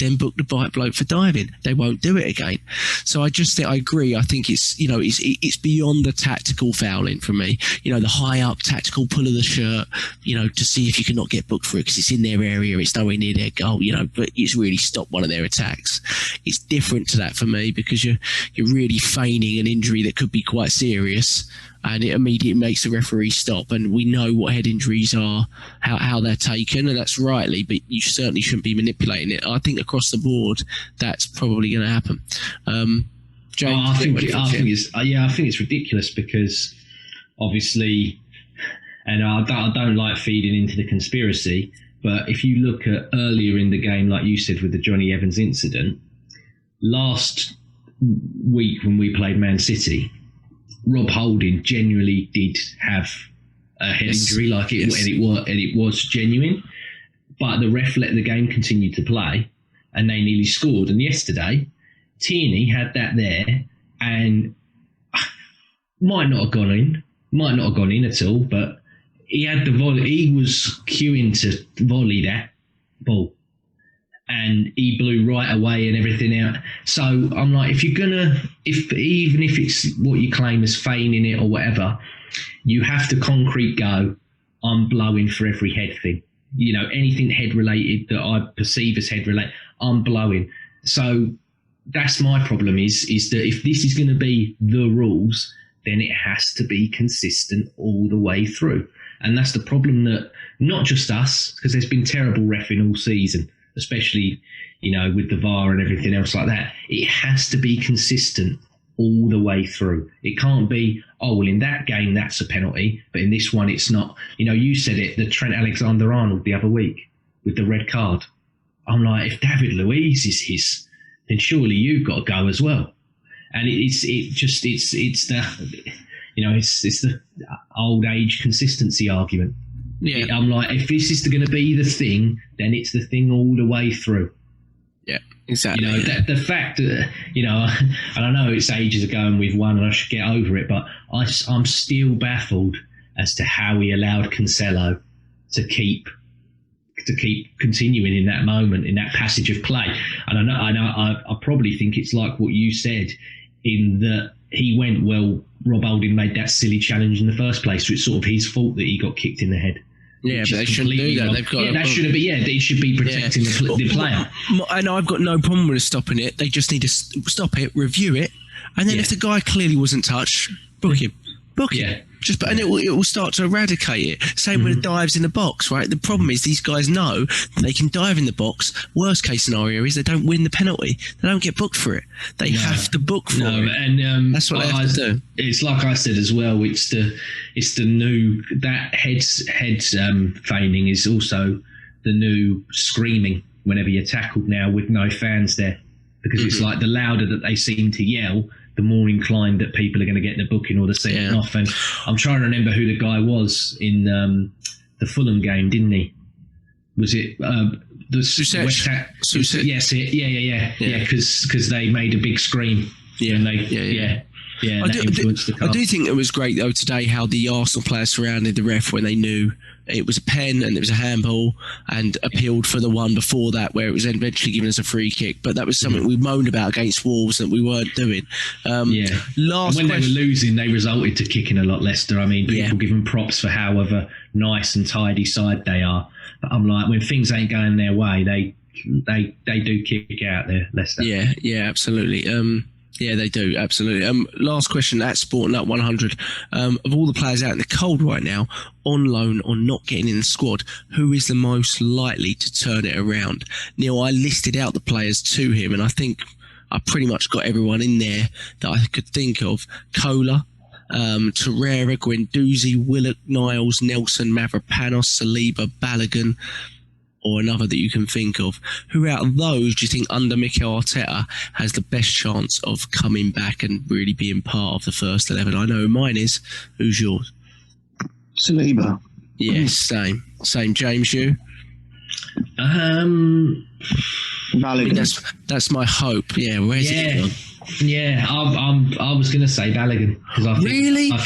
Then book the bite bloke for diving. They won't do it again. So I just think I agree. I think it's it's beyond the tactical fouling for me. The high up tactical pull of the shirt. To see if you cannot get booked for it because it's in their area. It's nowhere near their goal. But it's really stopped one of their attacks. It's different to that for me because you're really feigning an injury that could be quite serious. And it immediately makes the referee stop. And we know what head injuries are, how they're taken, and that's rightly, but you certainly shouldn't be manipulating it. I think across the board, that's probably going to happen. James,
I think it's ridiculous because obviously, and I don't like feeding into the conspiracy, but if you look at earlier in the game, like you said with the Johnny Evans incident, last week when we played Man City, Rob Holding genuinely did have a head injury, and it was genuine. But the ref let the game continue to play, and they nearly scored. And yesterday, Tierney had that there, and might not have gone in at all. But he had the volley. He was queuing to volley that ball, and he blew right away and everything out. So I'm like, even if it's what you claim as feigning it or whatever, you have to concrete go, I'm blowing for every head thing. Anything head related that I perceive as head related, I'm blowing. So that's my problem is that if this is going to be the rules, then it has to be consistent all the way through. And that's the problem that not just us, because there's been terrible reffing all season, especially, with the VAR and everything else like that. It has to be consistent all the way through. It can't be, in that game, that's a penalty, but in this one, it's not. You said it, the Trent Alexander-Arnold the other week with the red card. I'm like, if David Luiz is his, then surely you've got to go as well. And it's the old age consistency argument. Yeah, I'm like, if this is going to be the thing, then it's the thing all the way through.
Yeah, exactly.
The fact that, and I know it's ages ago and we've won and I should get over it, but I'm still baffled as to how he allowed Cancelo to keep continuing in that moment, in that passage of play. And I probably think it's like what you said, in that he went, Rob Holding made that silly challenge in the first place, so it's sort of his fault that he got kicked in the head.
Yeah, but they shouldn't do that. They've got
they should be protecting the player.
And I've got no problem with stopping it. They just need to stop it, review it, and then if the guy clearly wasn't touched, book him. And it will start to eradicate it. Same with the dives in the box, right? The problem is these guys know that they can dive in the box. Worst case scenario is they don't win the penalty. They don't get booked for it. They have to book for it.
And
that's what they have to do.
It's like I said as well. It's the new that head feigning is also the new screaming whenever you're tackled now with no fans there, because it's like the louder that they seem to yell, the more inclined that people are going to get the booking or the sending off. And I'm trying to remember who the guy was in the Fulham game, didn't he? Was it the
Sussex?
Yes, yeah. Because they made a big scream. Yeah, and I
do think it was great though today how the Arsenal players surrounded the ref when they knew it was a pen and it was a handball, and appealed for the one before that where it was eventually given us a free kick. But that was something we moaned about against Wolves that we weren't doing. When
they were losing, they resulted to kicking a lot, Leicester. I mean, people give them props for however nice and tidy side they are. But I'm like, when things ain't going their way, they do kick out there, Leicester.
Yeah, absolutely. Yeah, they do, absolutely. Last question at Sportnut 100. Of all the players out in the cold right now, on loan or not getting in the squad, who is the most likely to turn it around? Neil, I listed out the players to him, and I think I pretty much got everyone in there that I could think of. Kola, Torreira, Guendouzi, Willock, Niles, Nelson, Mavropanos, Saliba, Balogun, or another that you can think of. Who out of those do you think under Mikel Arteta has the best chance of coming back and really being part of the first 11? I know mine is. Who's yours?
Saliba.
Yes, same. James, you?
Balogun.
That's my hope. Yeah, where's it gone?
Yeah, I was going to say Balogun.
Really?
I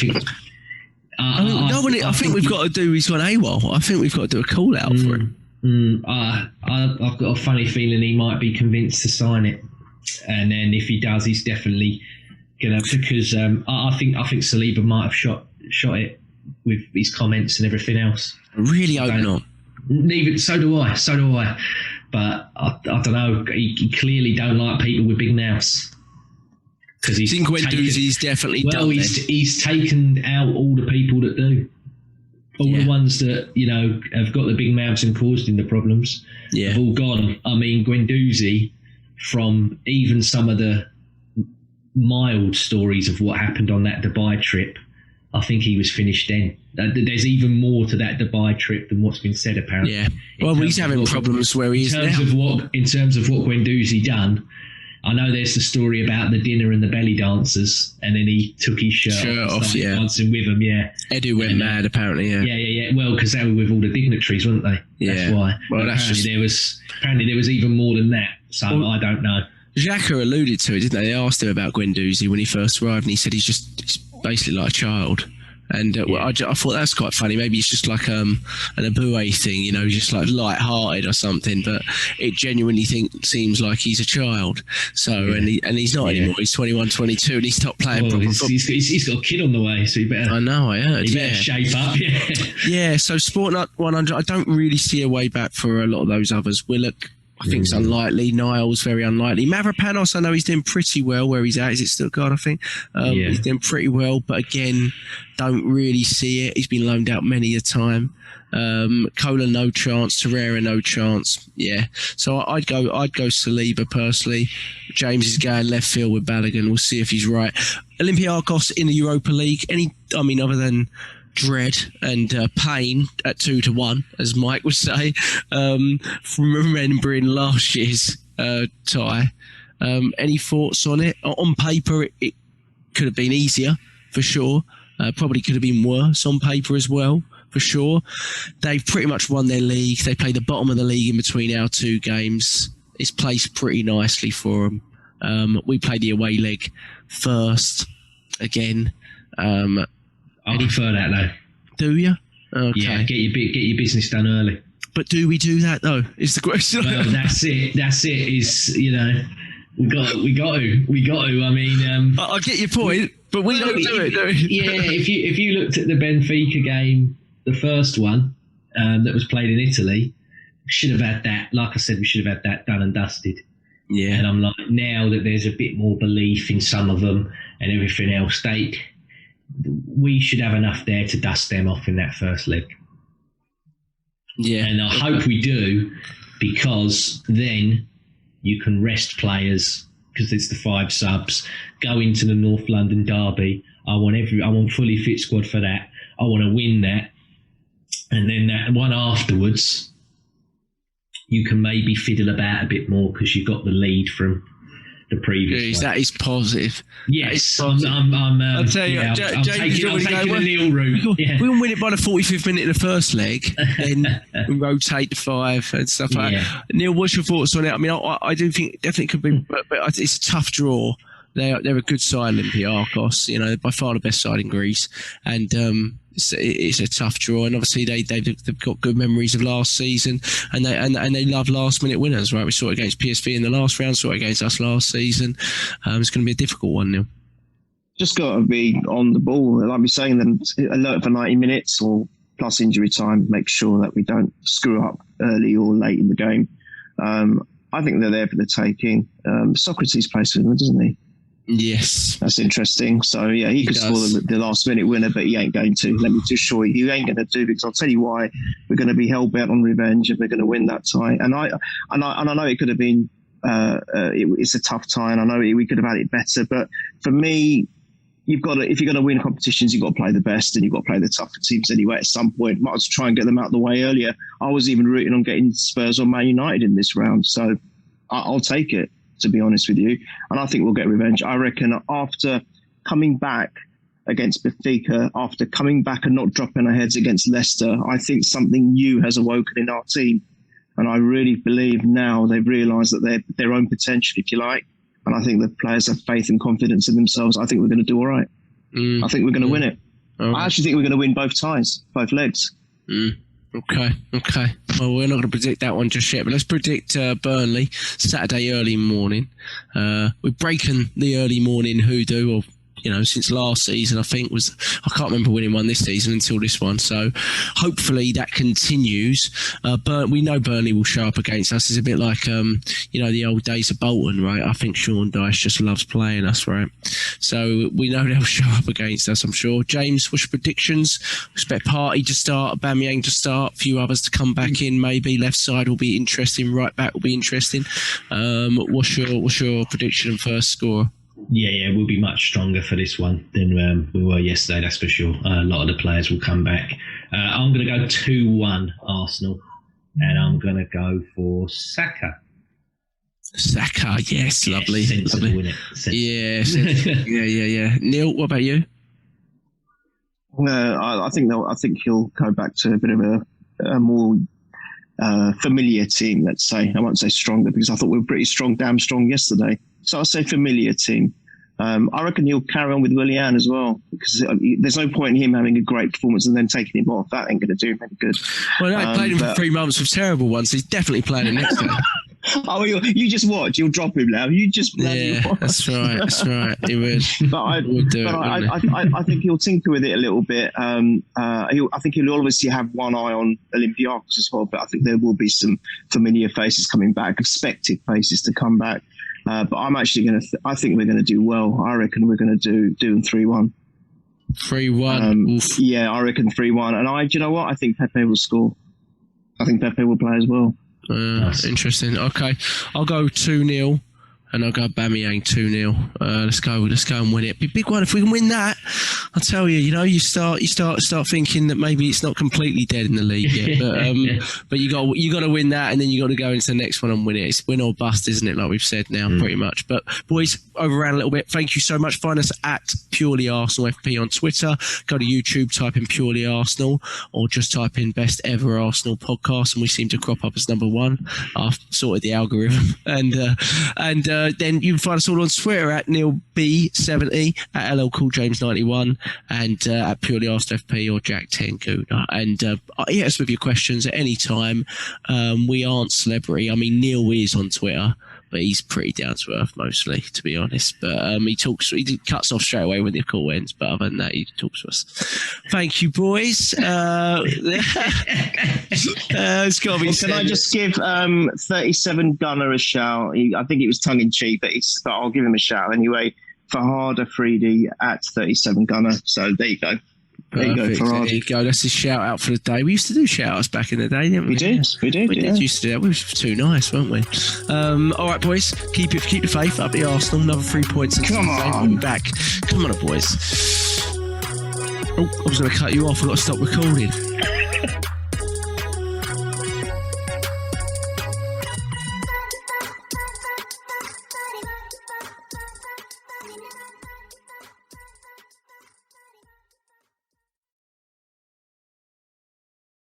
think we've got to do. He's gone AWOL. I think we've got to do a call out for him.
I've got a funny feeling he might be convinced to sign it, and then if he does, he's definitely gonna. Because I think Saliba might have shot it with his comments and everything else.
I really hope not.
So do I. But I don't know. He clearly don't like people with big mouths. Because he's
definitely done.
He's taken out all the people that do. All the ones that, have got the big mouths and caused him the problems have all gone. I mean, Guendouzi, from even some of the mild stories of what happened on that Dubai trip, I think he was finished then. There's even more to that Dubai trip than what's been said, apparently.
Yeah. Well, he's having problems where he is now.
In terms of what Guendouzi done, I know there's the story about the dinner and the belly dancers, and then he took his shirt off, dancing with them,
Edu went mad, apparently,
Yeah. Well, because they were with all the dignitaries, weren't they?
Yeah.
That's why. Well, there was even more than that, so I don't know.
Xhaka alluded to it, didn't they? They asked him about Guendouzi when he first arrived, and he said he's basically like a child. And I thought that's quite funny. Maybe it's just like an Abue thing, just like light-hearted or something. But it genuinely seems like he's a child. So and he's not anymore. He's 21, 22, and he stopped playing.
He's got a kid on the way, so you better.
I know. I heard.
You better shape up.
Yeah. So Sportnut 100. I don't really see a way back for a lot of those others. Willock, I think it's unlikely. Niles, very unlikely. Mavropanos, I know he's doing pretty well where he's at. Is it Stuttgart, I think? He's doing pretty well, but again, don't really see it. He's been loaned out many a time. Kola, no chance. Torreira, no chance. Yeah. So I'd go Saliba personally. James is going left field with Balogun. We'll see if he's right. Olympiacos in the Europa League. Other than dread and pain at 2-1, as Mike would say, from remembering last year's tie. Any thoughts on it? On paper, it could have been easier, for sure. Probably could have been worse on paper as well, for sure. They've pretty much won their league. They played the bottom of the league in between our two games. It's placed pretty nicely for them. We played the away leg first again.
I prefer that though.
Do you? Okay.
Yeah, get your business done early.
But do we do that though? Is the question.
Well, that's it. Is we got to. I mean,
I get your point, but we don't do it, do we?
Yeah. If you looked at the Benfica game, the first one that was played in Italy, we should have had that. Like I said, we should have had that done and dusted.
Yeah.
And I'm like, now that there's a bit more belief in some of them and everything else, we should have enough there to dust them off in that first leg.
Yeah.
And I hope we do, because then you can rest players, because it's the 5 subs, go into the North London derby. I want fully fit squad for that. I want to win that. And then that one afterwards, you can maybe fiddle about a bit more because you've got the lead from the previous one.
That is positive.
Yes, I'm
I'll tell you,
I'm taking the Neil route. Yeah.
We can win it by the 45th minute in the first leg, then we rotate the 5 and stuff like that. Neil, what's your thoughts on it? I mean, I do think it definitely could be, but it's a tough draw. They're a good side, Olympiacos. You know, by far the best side in Greece, and it's a tough draw. And obviously they've got good memories of last season, and they love last minute winners, right? We saw it against PSV in the last round, saw it against us last season. It's going to be a difficult one, Neil.
Just got to be on the ball. Like we're saying, then alert for 90 minutes or plus injury time. Make sure that we don't screw up early or late in the game. I think they're there for the taking. Socrates plays for them, doesn't he?
Yes.
That's interesting. So, yeah, he could score the last-minute winner, but he ain't going to. Let me just assure you, he ain't going to do, because I'll tell you why. We're going to be hell-bent on revenge and we're going to win that tie. And I know it could have been it's a tough tie, and I know we could have had it better. But for me, if you're going to win competitions, you've got to play the best and you've got to play the tougher teams anyway at some point. Might as well try and get them out of the way earlier. I was even rooting on getting Spurs or Man United in this round. So I'll take it, to be honest with you. And I think we'll get revenge. I reckon after coming back against Benfica, after coming back and not dropping our heads against Leicester, I think something new has awoken in our team. And I really believe now they've realised that their own potential, if you like. And I think the players have faith and confidence in themselves. I think we're going to do all right. I think we're going to win it. I actually think we're going to win both ties, both legs.
Okay. Well, we're not going to predict that one just yet, but let's predict Burnley Saturday early morning. We've broken the early morning hoodoo, or since last season. I can't remember winning one this season until this one. So hopefully that continues. We know Burnley will show up against us. It's a bit like the old days of Bolton, right? I think Sean Dyche just loves playing us, right? So we know they'll show up against us, I'm sure. James, what's your predictions? Expect Partey to start, Aubameyang to start, a few others to come back in. Maybe left side will be interesting, right back will be interesting. What's your prediction and first score?
Yeah, we'll be much stronger for this one than we were yesterday, that's for sure. A lot of the players will come back. I'm going to go 2-1 Arsenal, and I'm going to go for Saka.
Saka, yes, lovely.
Sensible,
lovely.
Isn't it?
Yeah. Neil, what about you?
I think he'll go back to a bit of a more familiar team, let's say. I won't say stronger, because I thought we were pretty strong, damn strong yesterday. So I'll say familiar team. I reckon he'll carry on with Willian as well, because there's no point in him having a great performance and then taking him off. That ain't going to do him any good.
Well, I played him for 3 months with terrible ones. So he's definitely playing the next time.
Oh, you just watch. You'll drop him now. You just watch.
That's right. He would.
I think he'll tinker with it a little bit. I think he'll obviously have one eye on Olympiacos as well, but I think there will be some familiar faces coming back, expected faces to come back. But I'm actually I think we're going to do well. I reckon we're going to do 3-1.
3-1.
Yeah, I reckon 3-1. And do you know what? I think Pepe will score. I think Pepe will play as well.
Interesting. Okay, I'll go 2-0. And I'll go Aubameyang 2-0. Let's go and win it. Be a big one if we can win that. I'll tell you. You start thinking that maybe it's not completely dead in the league yet. But you got to win that, and then you got to go into the next one and win it. It's win or bust, isn't it? Like we've said now, pretty much. But boys, overran a little bit. Thank you so much. Find us at Purely Arsenal FP on Twitter. Go to YouTube, type in Purely Arsenal, or just type in Best Ever Arsenal Podcast, and we seem to crop up as number 1. I've sorted the algorithm, and then you can find us all on Twitter at NeilB70, at LLCoolJames91, and at Purely Arsenal FP or Jack 10 Gooner. And hit us with your questions at any time. We aren't celebrity. I mean, Neil is on Twitter, but he's pretty down to earth mostly, to be honest. But he cuts off straight away when the call ends. But other than that, he talks to us. Thank you, boys. It's got to be
Can I just give 37 Gunner a shout? I think it was tongue in cheek, but I'll give him a shout anyway. Farhad Afridi at 37 Gunner. So there you go. There you go, Farhad.
There you go. That's a shout out for the day. We used to do shout outs back in the day, didn't we?
We did.
We used to do that. We were too nice, weren't we? All right, boys. Keep the faith. Up the Arsenal. Another 3 points.
Come on.
We'll be back. Come on, boys. Oh, I was going to cut you off. I've got to stop recording.